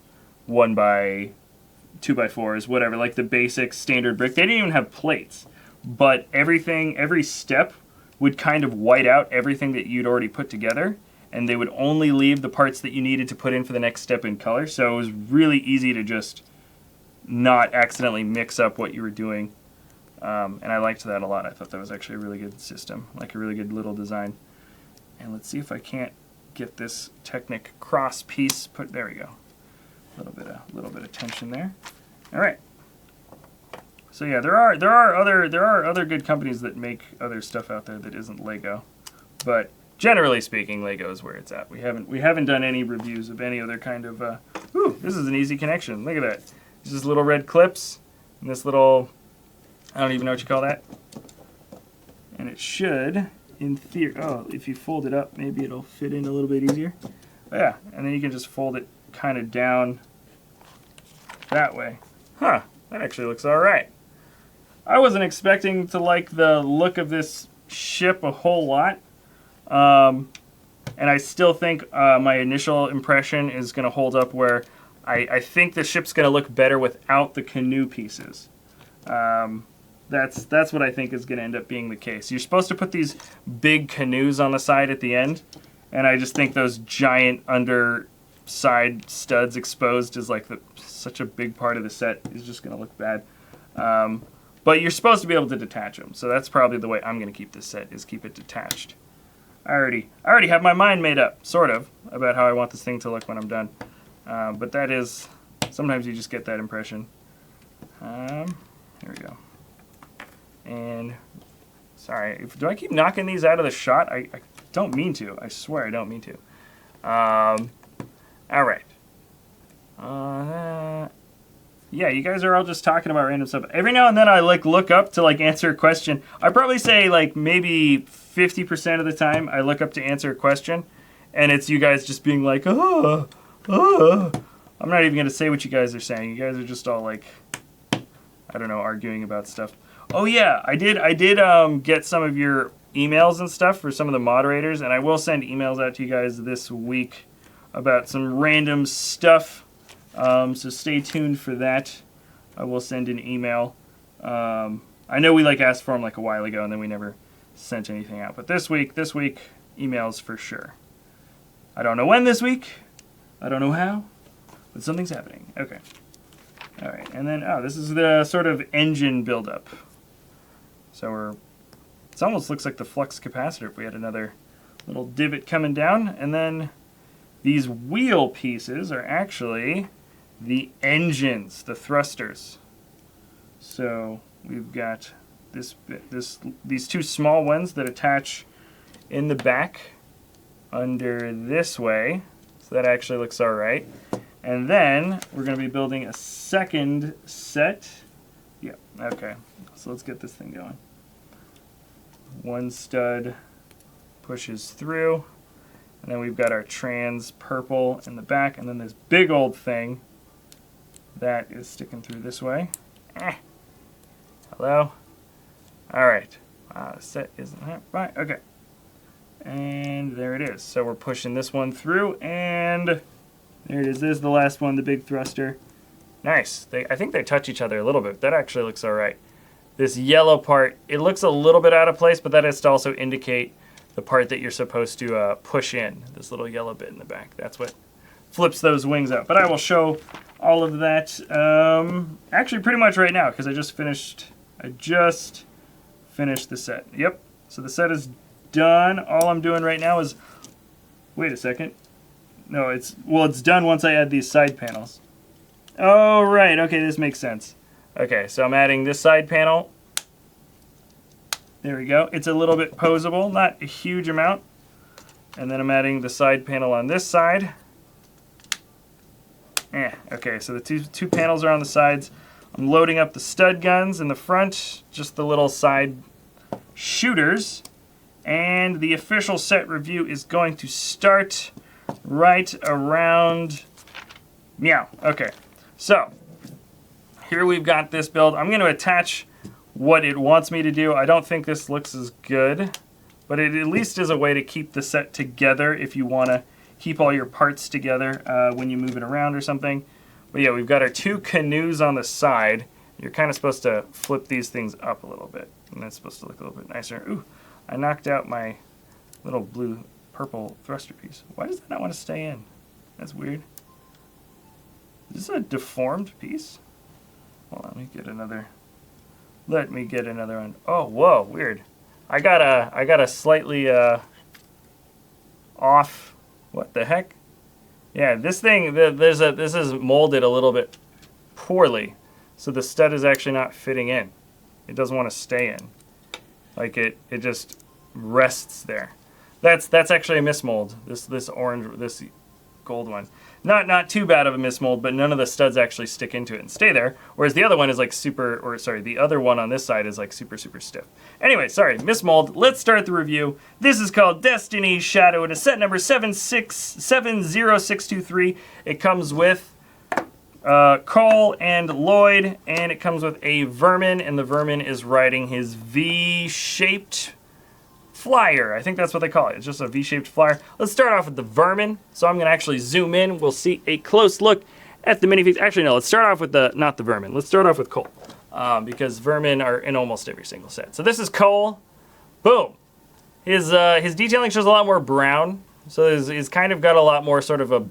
2x4s, whatever, like the basic standard brick. They didn't even have plates, but every step would kind of white out everything that you'd already put together, and they would only leave the parts that you needed to put in for the next step in color. So it was really easy to just not accidentally mix up what you were doing. And I liked that a lot. I thought that was actually a really good system, like a really good little design. And let's see if I can't get this Technic cross piece put. There we go. A little bit of tension there. All right. So yeah, there are other good companies that make other stuff out there that isn't Lego, but generally speaking, Lego is where it's at. We haven't done any reviews of any other kind of. Ooh, this is an easy connection. Look at that. It's just little red clips and this little. I don't even know what you call that. And it should, in theory, oh, if you fold it up, maybe it'll fit in a little bit easier. But yeah, and then you can just fold it kind of down that way. Huh, that actually looks all right. I wasn't expecting to like the look of this ship a whole lot. And I still think my initial impression is going to hold up where I think the ship's going to look better without the canoe pieces. That's what I think is going to end up being the case. You're supposed to put these big canoes on the side at the end, and I just think those giant underside studs exposed is like such a big part of the set is just going to look bad. But you're supposed to be able to detach them, so that's probably the way I'm going to keep this set, is keep it detached. I already have my mind made up, sort of, about how I want this thing to look when I'm done. But that is, sometimes you just get that impression. Here we go. And, sorry, do I keep knocking these out of the shot? I don't mean to. I swear I don't mean to. All right. Yeah, you guys are all just talking about random stuff. Every now and then I look up to answer a question. I probably say maybe 50% of the time I look up to answer a question, and it's you guys just being like, oh. I'm not even gonna say what you guys are saying. You guys are just all I don't know, arguing about stuff. Oh yeah, I did get some of your emails and stuff for some of the moderators, and I will send emails out to you guys this week about some random stuff. So stay tuned for that. I will send an email. I know we asked for them a while ago, and then we never sent anything out. But this week, emails for sure. I don't know when this week. I don't know how, but something's happening. Okay. All right, and then this is the sort of engine buildup. So it almost looks like the flux capacitor if we had another little divot coming down, and then these wheel pieces are actually the engines, the thrusters. So we've got these two small ones that attach in the back under this way. So that actually looks all right. And then we're going to be building a second set Yeah, okay. So let's get this thing going. One stud pushes through, and then we've got our trans purple in the back, and then this big old thing that is sticking through this way. Hello? Alright. The set isn't that right. Okay. And there it is. So we're pushing this one through, and there it is. There's the last one, the big thruster. Nice. I think they touch each other a little bit. That actually looks alright. This yellow part, it looks a little bit out of place, but that is to also indicate the part that you're supposed to push in. This little yellow bit in the back. That's what flips those wings out. But I will show all of that actually pretty much right now, because I just finished the set. Yep. So the set is done. All I'm doing right now is, wait a second. No, it's done once I add these side panels. Oh, right. Okay, this makes sense. Okay, so I'm adding this side panel. There we go. It's a little bit posable, not a huge amount. And then I'm adding the side panel on this side. Okay, so the two panels are on the sides. I'm loading up the stud guns in the front, just the little side shooters. And the official set review is going to start right around meow. Okay, so here we've got this build. I'm going to attach what it wants me to do. I don't think this looks as good, but it at least is a way to keep the set together if you want to keep all your parts together when you move it around or something. But yeah, we've got our two canoes on the side. You're kind of supposed to flip these things up a little bit, and that's supposed to look a little bit nicer. Ooh, I knocked out my little blue purple thruster piece. Why does that not want to stay in? That's weird. Is this a deformed piece? Well, let me get another one. Oh, whoa, weird. I got a slightly off. What the heck? Yeah, this thing, this is molded a little bit poorly, so the stud is actually not fitting in. It doesn't want to stay in. Like it just rests there. That's actually a mismold. This orange, this gold one. Not too bad of a mismold, but none of the studs actually stick into it and stay there. Whereas the other one is like the other one on this side is like super stiff. Anyway, sorry, mismold. Let's start the review. This is called Destiny Shadow. It is set number 70623. It comes with Cole and Lloyd, and it comes with a Vermin, and the Vermin is riding his V-shaped flyer. I think that's what they call it. It's just a V-shaped flyer. Let's start off with the Vermin. So I'm going to actually zoom in. We'll see a close look at the minifigs. Actually, no, let's start off with not the Vermin. Let's start off with Cole, because Vermin are in almost every single set. So this is Cole. Boom. His detailing shows a lot more brown. So he's kind of got a lot more sort of a,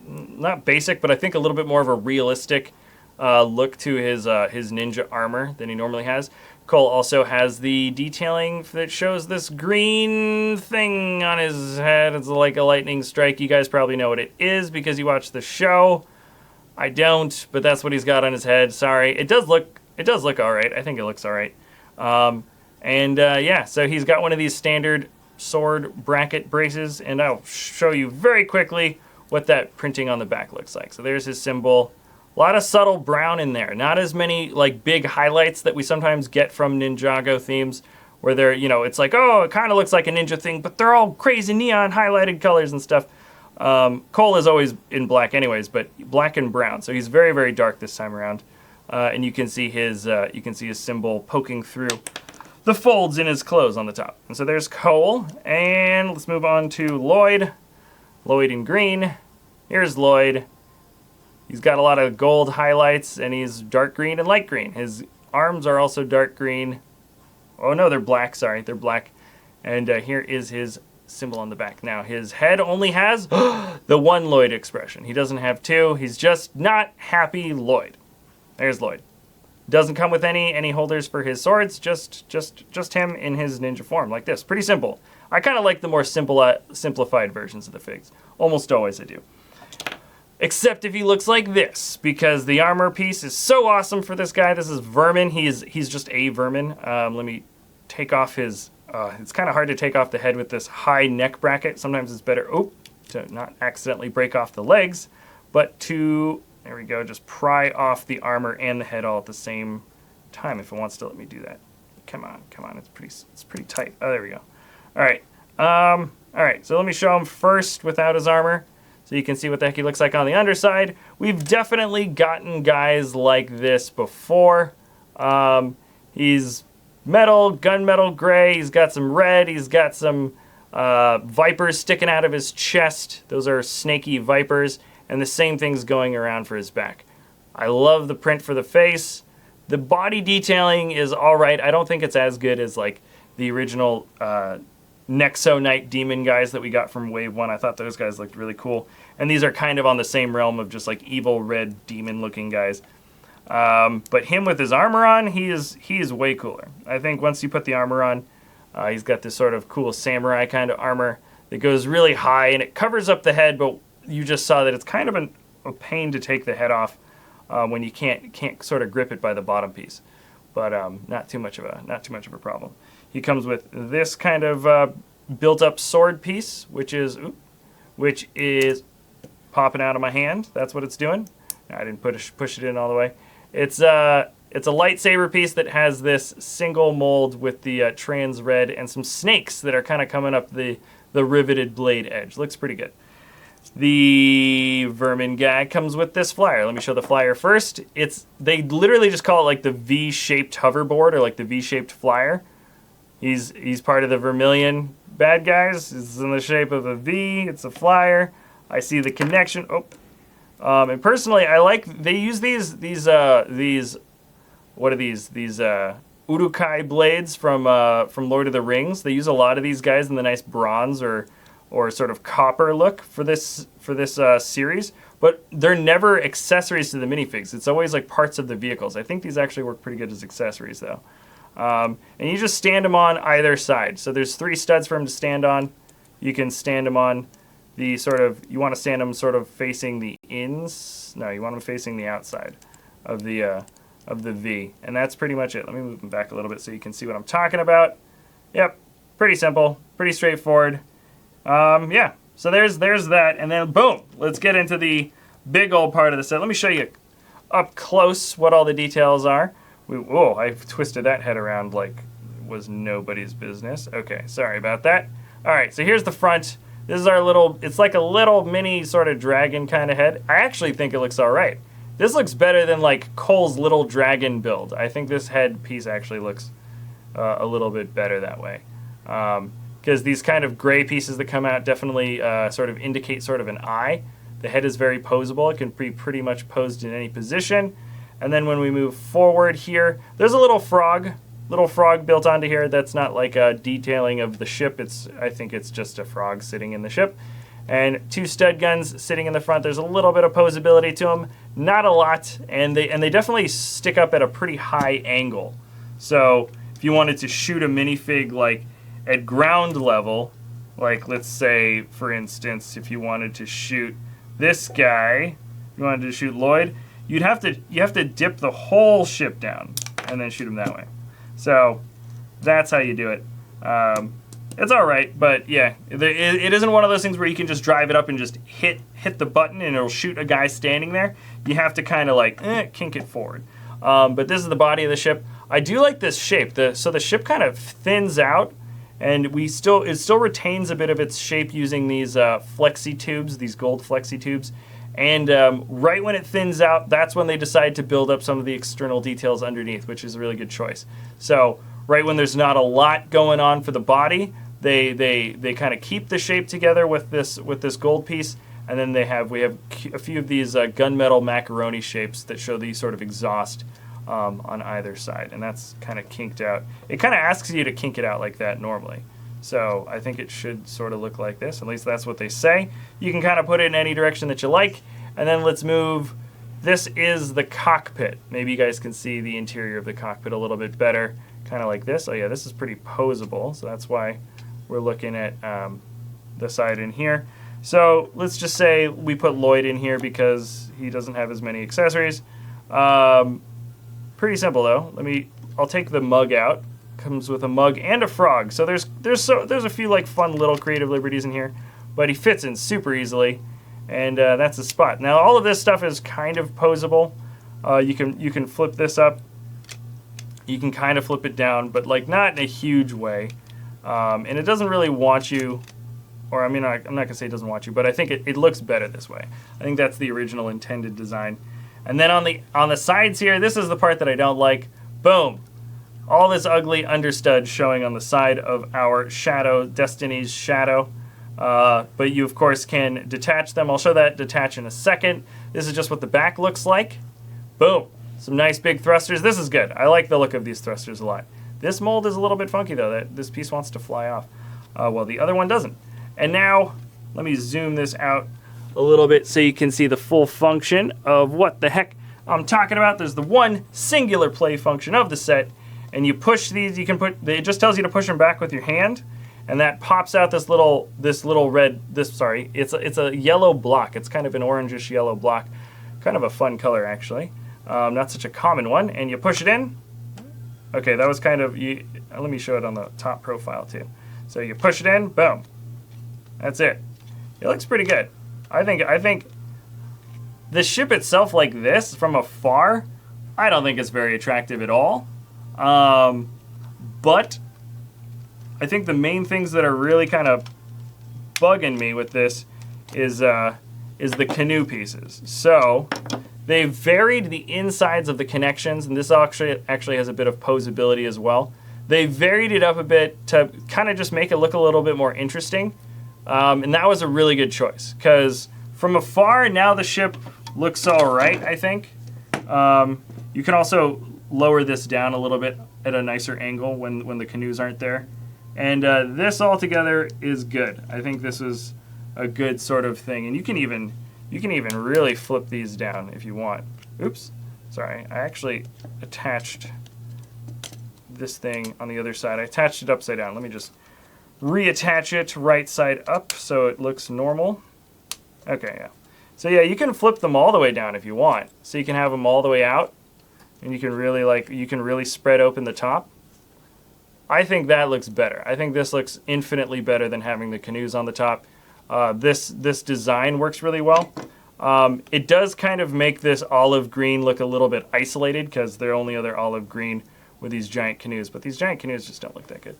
not basic, but I think a little bit more of a realistic look to his ninja armor than he normally has. Cole also has the detailing that shows this green thing on his head. It's like a lightning strike. You guys probably know what it is because you watched the show. I don't, but that's what he's got on his head. Sorry. It does look all right. I think it looks all right. Yeah, so he's got one of these standard sword bracket braces, and I'll show you very quickly what that printing on the back looks like. So there's his symbol. A lot of subtle brown in there. Not as many like big highlights that we sometimes get from Ninjago themes where they're, it's like, oh, it kind of looks like a ninja thing, but they're all crazy neon highlighted colors and stuff. Cole is always in black anyways, but black and brown. So he's very, very dark this time around. And you can see his symbol poking through the folds in his clothes on the top. And so there's Cole, and let's move on to Lloyd. Lloyd in green. Here's Lloyd. He's got a lot of gold highlights, and he's dark green and light green. His arms are also dark green. Oh no, they're black, sorry, they're black. And here is his symbol on the back. Now, his head only has the one Lloyd expression. He doesn't have two. He's just not happy Lloyd. There's Lloyd. Doesn't come with any holders for his swords, just him in his ninja form, like this. Pretty simple. I kind of like the more simplified versions of the figs. Almost always I do. Except if he looks like this, because the armor piece is so awesome for this guy. This is Vermin. He's just a Vermin. Let me take off his... it's kind of hard to take off the head with this high neck bracket. Sometimes it's better to not accidentally break off the legs, but to, there we go, just pry off the armor and the head all at the same time if it wants to let me do that. Come on, come on. It's pretty tight. Oh, there we go. All right. All right. So let me show him first without his armor, so you can see what the heck he looks like on the underside. We've definitely gotten guys like this before. He's metal, gunmetal gray. He's got some red. He's got some vipers sticking out of his chest. Those are snaky vipers, and the same thing's going around for his back. I love the print for the face. The body detailing is all right. I don't think it's as good as like the original Nexo Knight Demon guys that we got from Wave 1. I thought those guys looked really cool. And these are kind of on the same realm of just like evil red demon looking guys. But him with his armor on, he is way cooler. I think once you put the armor on, he's got this sort of cool samurai kind of armor that goes really high, and it covers up the head, but you just saw that it's kind of a pain to take the head off when you can't sort of grip it by the bottom piece. But not too much of a problem. He comes with this kind of built-up sword piece, which is popping out of my hand. That's what it's doing. I didn't push it in all the way. It's a lightsaber piece that has this single mold with the trans red and some snakes that are kind of coming up the riveted blade edge. Looks pretty good. The vermin guy comes with this flyer. Let me show the flyer first. They literally just call it like the V-shaped hoverboard or like the V-shaped flyer. He's part of the Vermilion bad guys. It's in the shape of a V. It's a flyer. I see the connection. Oh. And personally, I like they use these what are these Urukai blades from Lord of the Rings. They use a lot of these guys in the nice bronze or sort of copper look for this series, but they're never accessories to the minifigs. It's always like parts of the vehicles. I think these actually work pretty good as accessories though. And you just stand them on either side. So there's 3 studs for him to stand on. You can stand them on the you want to stand them sort of facing the ins. No, you want them facing the outside of the V. And that's pretty much it. Let me move them back a little bit so you can see what I'm talking about. Yep, pretty simple, pretty straightforward. Yeah, so there's that. And then boom, let's get into the big old part of the set. Let me show you up close what all the details are. Whoa, I twisted that head around like it was nobody's business. Okay, sorry about that. All right, so here's the front. This is our little, it's like a little mini sort of dragon kind of head. I actually think it looks all right. This looks better than like Cole's little dragon build. I think this head piece actually looks a little bit better that way. Because these kind of gray pieces that come out definitely sort of indicate sort of an eye. The head is very posable. It can be pretty much posed in any position. And then when we move forward here, there's a little frog built onto here. That's not like a detailing of the ship. I think it's just a frog sitting in the ship. And 2 stud guns sitting in the front. There's a little bit of posability to them, not a lot, and they definitely stick up at a pretty high angle. So if you wanted to shoot a minifig like at ground level, like let's say for instance, if you wanted to shoot this guy, you wanted to shoot Lloyd, you have to dip the whole ship down and then shoot him that way. So that's how you do it. It's all right, but yeah, it isn't one of those things where you can just drive it up and just hit the button and it'll shoot a guy standing there. You have to kind of like kink it forward. But this is the body of the ship. I do like this shape. So the ship kind of thins out, and it still retains a bit of its shape using these flexi tubes, these gold flexi tubes. And right when it thins out, that's when they decide to build up some of the external details underneath, which is a really good choice. So right when there's not a lot going on for the body, they kind of keep the shape together with this gold piece, and then we have a few of these gunmetal macaroni shapes that show the sort of exhaust on either side, and that's kind of kinked out. It kind of asks you to kink it out like that normally. So I think it should sort of look like this. At least that's what they say. You can kind of put it in any direction that you like. And then let's move. This is the cockpit. Maybe you guys can see the interior of the cockpit a little bit better. Kind of like this. Oh yeah, this is pretty posable. So that's why we're looking at the side in here. So let's just say we put Lloyd in here because he doesn't have as many accessories. Pretty simple though. I'll take the mug out. Comes with a mug and a frog. So there's a few like fun little creative liberties in here, but he fits in super easily, and that's the spot. Now all of this stuff is kind of posable. You can flip this up You can kind of flip it down, but like not in a huge way. And it doesn't really want you, or I mean, I'm not gonna say it doesn't want you, but I think it looks better this way. I think that's the original intended design. And then on the sides here, this is the part that I don't like. Boom. All this ugly understud showing on the side of our shadow, Destiny's shadow. But you, of course, can detach them. I'll show that detach in a second. This is just what the back looks like. Boom. Some nice big thrusters. This is good. I like the look of these thrusters a lot. This mold is a little bit funky, though. This piece wants to fly off. Well, the other one doesn't. And now, let me zoom this out a little bit so you can see the full function of what the heck I'm talking about. There's the one singular play function of the set, and you push these, you can put, it just tells you to push them back with your hand, and that pops out this little red, it's a yellow block. It's kind of an orangish yellow block. Kind of a fun color, actually. Not such a common one, and you push it in. Okay, that was kind of, let me show it on the top profile too. So you push it in, boom. That's it. It looks pretty good. I think the ship itself like this from afar, I don't think it's very attractive at all. But I think the main things that are really kind of bugging me with this is the canoe pieces. So they varied the insides of the connections, and this actually has a bit of posability as well. They varied it up a bit to kind of just make it look a little bit more interesting. And that was a really good choice, because from afar, now the ship looks all right, I think. You can also lower this down a little bit at a nicer angle when the canoes aren't there. And this all together is good. I think this is a good sort of thing. And you can even really flip these down if you want. Oops, sorry. I actually attached this thing on the other side. I attached it upside down. Let me just reattach it right side up so it looks normal. Okay, yeah. So yeah, you can flip them all the way down if you want. So you can have them all the way out, and you can really spread open the top. I think that looks better. I think this looks infinitely better than having the canoes on the top. This design works really well. It does kind of make this olive green look a little bit isolated, because they're only other olive green with these giant canoes, but these giant canoes just don't look that good.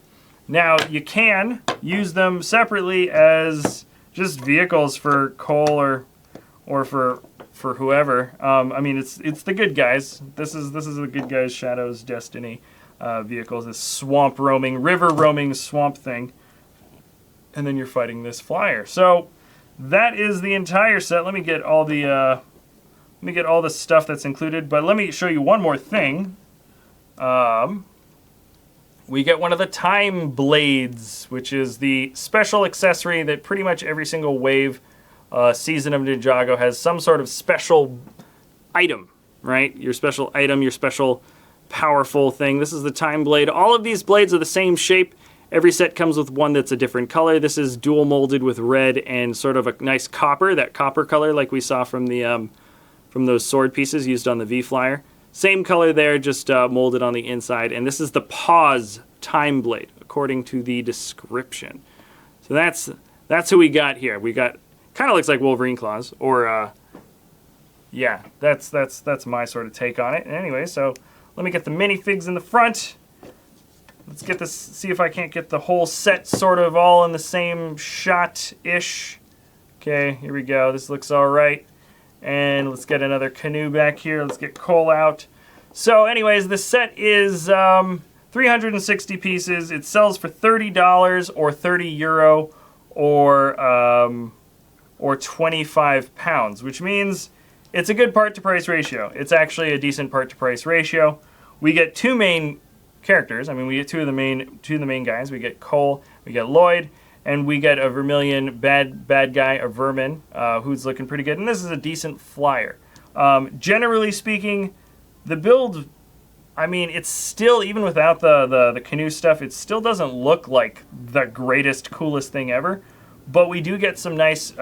Now, you can use them separately as just vehicles for Cole or for whoever. I mean, it's the good guys. This is the good guys, Shadow's Destiny vehicles, this swamp roaming, river roaming swamp thing. And then you're fighting this flyer. So that is the entire set. Let me get all the stuff that's included, but let me show you one more thing. We get one of the time blades, which is the special accessory that pretty much every single wave season of Ninjago has some sort of special item, right? Your special item, your special powerful thing. This is the time blade. All of these blades are the same shape. Every set comes with one that's a different color. This is dual molded with red and sort of a nice copper, that copper color like we saw from the from those sword pieces used on the V-Flyer. Same color there, just molded on the inside. And this is the Pause time blade, according to the description. So that's who we got here. We got, kind of looks like Wolverine claws, or yeah, that's my sort of take on it. And anyway, so let me get the minifigs in the front. Let's get this, see if I can't get the whole set sort of all in the same shot-ish. Okay, here we go. This looks all right. And let's get another canoe back here. Let's get Cole out. So anyways, the set is 360 pieces. It sells for $30 or €30 or 25 pounds, which means it's a good part-to-price ratio. It's actually a decent part-to-price ratio. We get two main characters. I mean, we get two of the main guys. We get Cole, we get Lloyd, and we get a Vermilion bad guy, a Vermin, who's looking pretty good. And this is a decent flyer. Generally speaking, the build, I mean, it's still, even without the canoe stuff, it still doesn't look like the greatest, coolest thing ever. But we do get some nice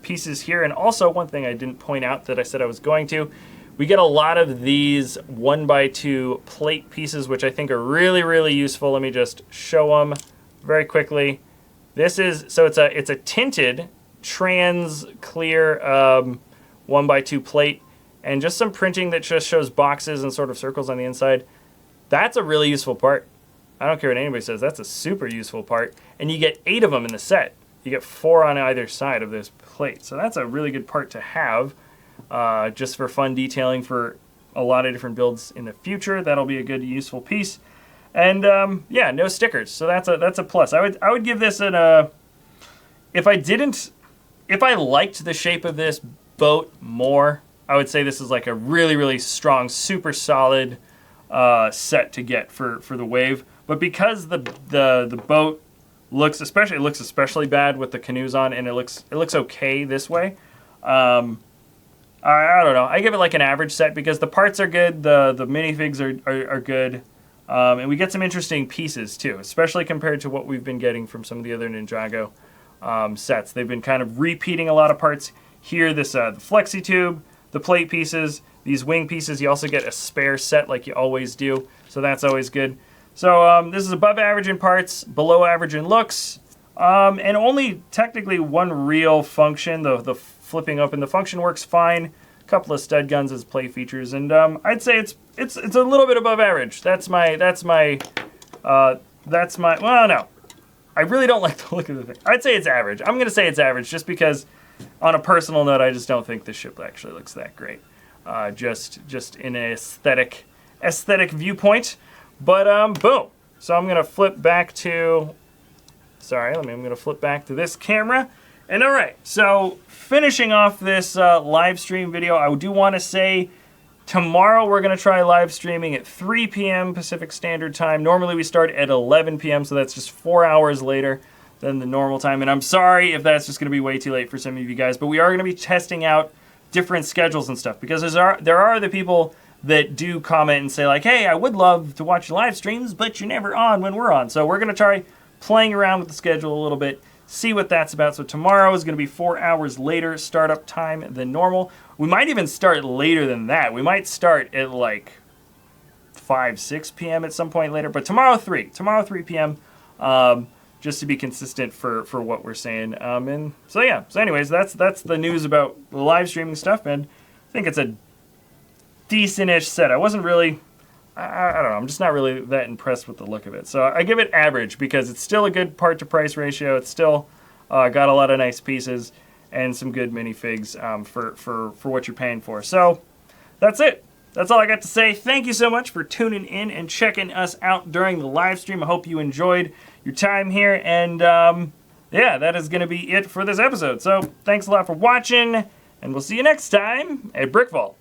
pieces here. And also, one thing I didn't point out that I said I was going to, we get a lot of these 1x2 plate pieces, which I think are really, really useful. Let me just show them very quickly. This is, so it's a tinted trans clear 1x2 plate, and just some printing that just shows boxes and sort of circles on the inside. That's a really useful part. I don't care what anybody says. That's a super useful part. And you get 8 of them in the set. You get 4 on either side of this plate. So that's a really good part to have just for fun detailing for a lot of different builds in the future. That'll be a good, useful piece. And yeah, no stickers. So that's a plus. I would give this if I liked the shape of this boat more, I would say this is like a really, really strong, super solid set to get for the wave. But because the boat looks especially bad with the canoes on, and it looks okay this way. I don't know. I give it like an average set because the parts are good, the minifigs are good, and we get some interesting pieces too, especially compared to what we've been getting from some of the other Ninjago sets. They've been kind of repeating a lot of parts here. This the flexi tube, the plate pieces, these wing pieces. You also get a spare set like you always do, so that's always good. So this is above average in parts, below average in looks, and only technically one real function. The flipping open, the function works fine. A couple of stud guns as play features, and I'd say it's a little bit above average. That's my well, no, I really don't like the look of the thing. I'd say it's average. I'm gonna say it's average just because, on a personal note, I just don't think the ship actually looks that great. Just in an aesthetic viewpoint. But boom. So I'm gonna flip back to. I'm gonna flip back to this camera. And all right, so finishing off this live stream video, I do want to say tomorrow we're going to try live streaming at 3 p.m. Pacific Standard Time. Normally we start at 11 p.m., so that's just 4 hours later than the normal time. And I'm sorry if that's just going to be way too late for some of you guys, but we are going to be testing out different schedules and stuff because there are the people that do comment and say like, hey, I would love to watch live streams, but you're never on when we're on. So we're going to try playing around with the schedule a little bit, see what that's about. So tomorrow is going to be 4 hours later startup time than normal. We might even start later than that. We might start at like 5, 6 p.m. at some point later. But tomorrow 3 p.m. Just to be consistent for what we're saying. And so yeah. So anyways, that's the news about the live streaming stuff. And I think it's a decent-ish set. I wasn't really. I don't know, I'm just not really that impressed with the look of it. So I give it average because it's still a good part to price ratio. It's still got a lot of nice pieces and some good minifigs for what you're paying for. So that's it. That's all I got to say. Thank you so much for tuning in and checking us out during the live stream. I hope you enjoyed your time here. And yeah, that is going to be it for this episode. So thanks a lot for watching, and we'll see you next time at BrickVault.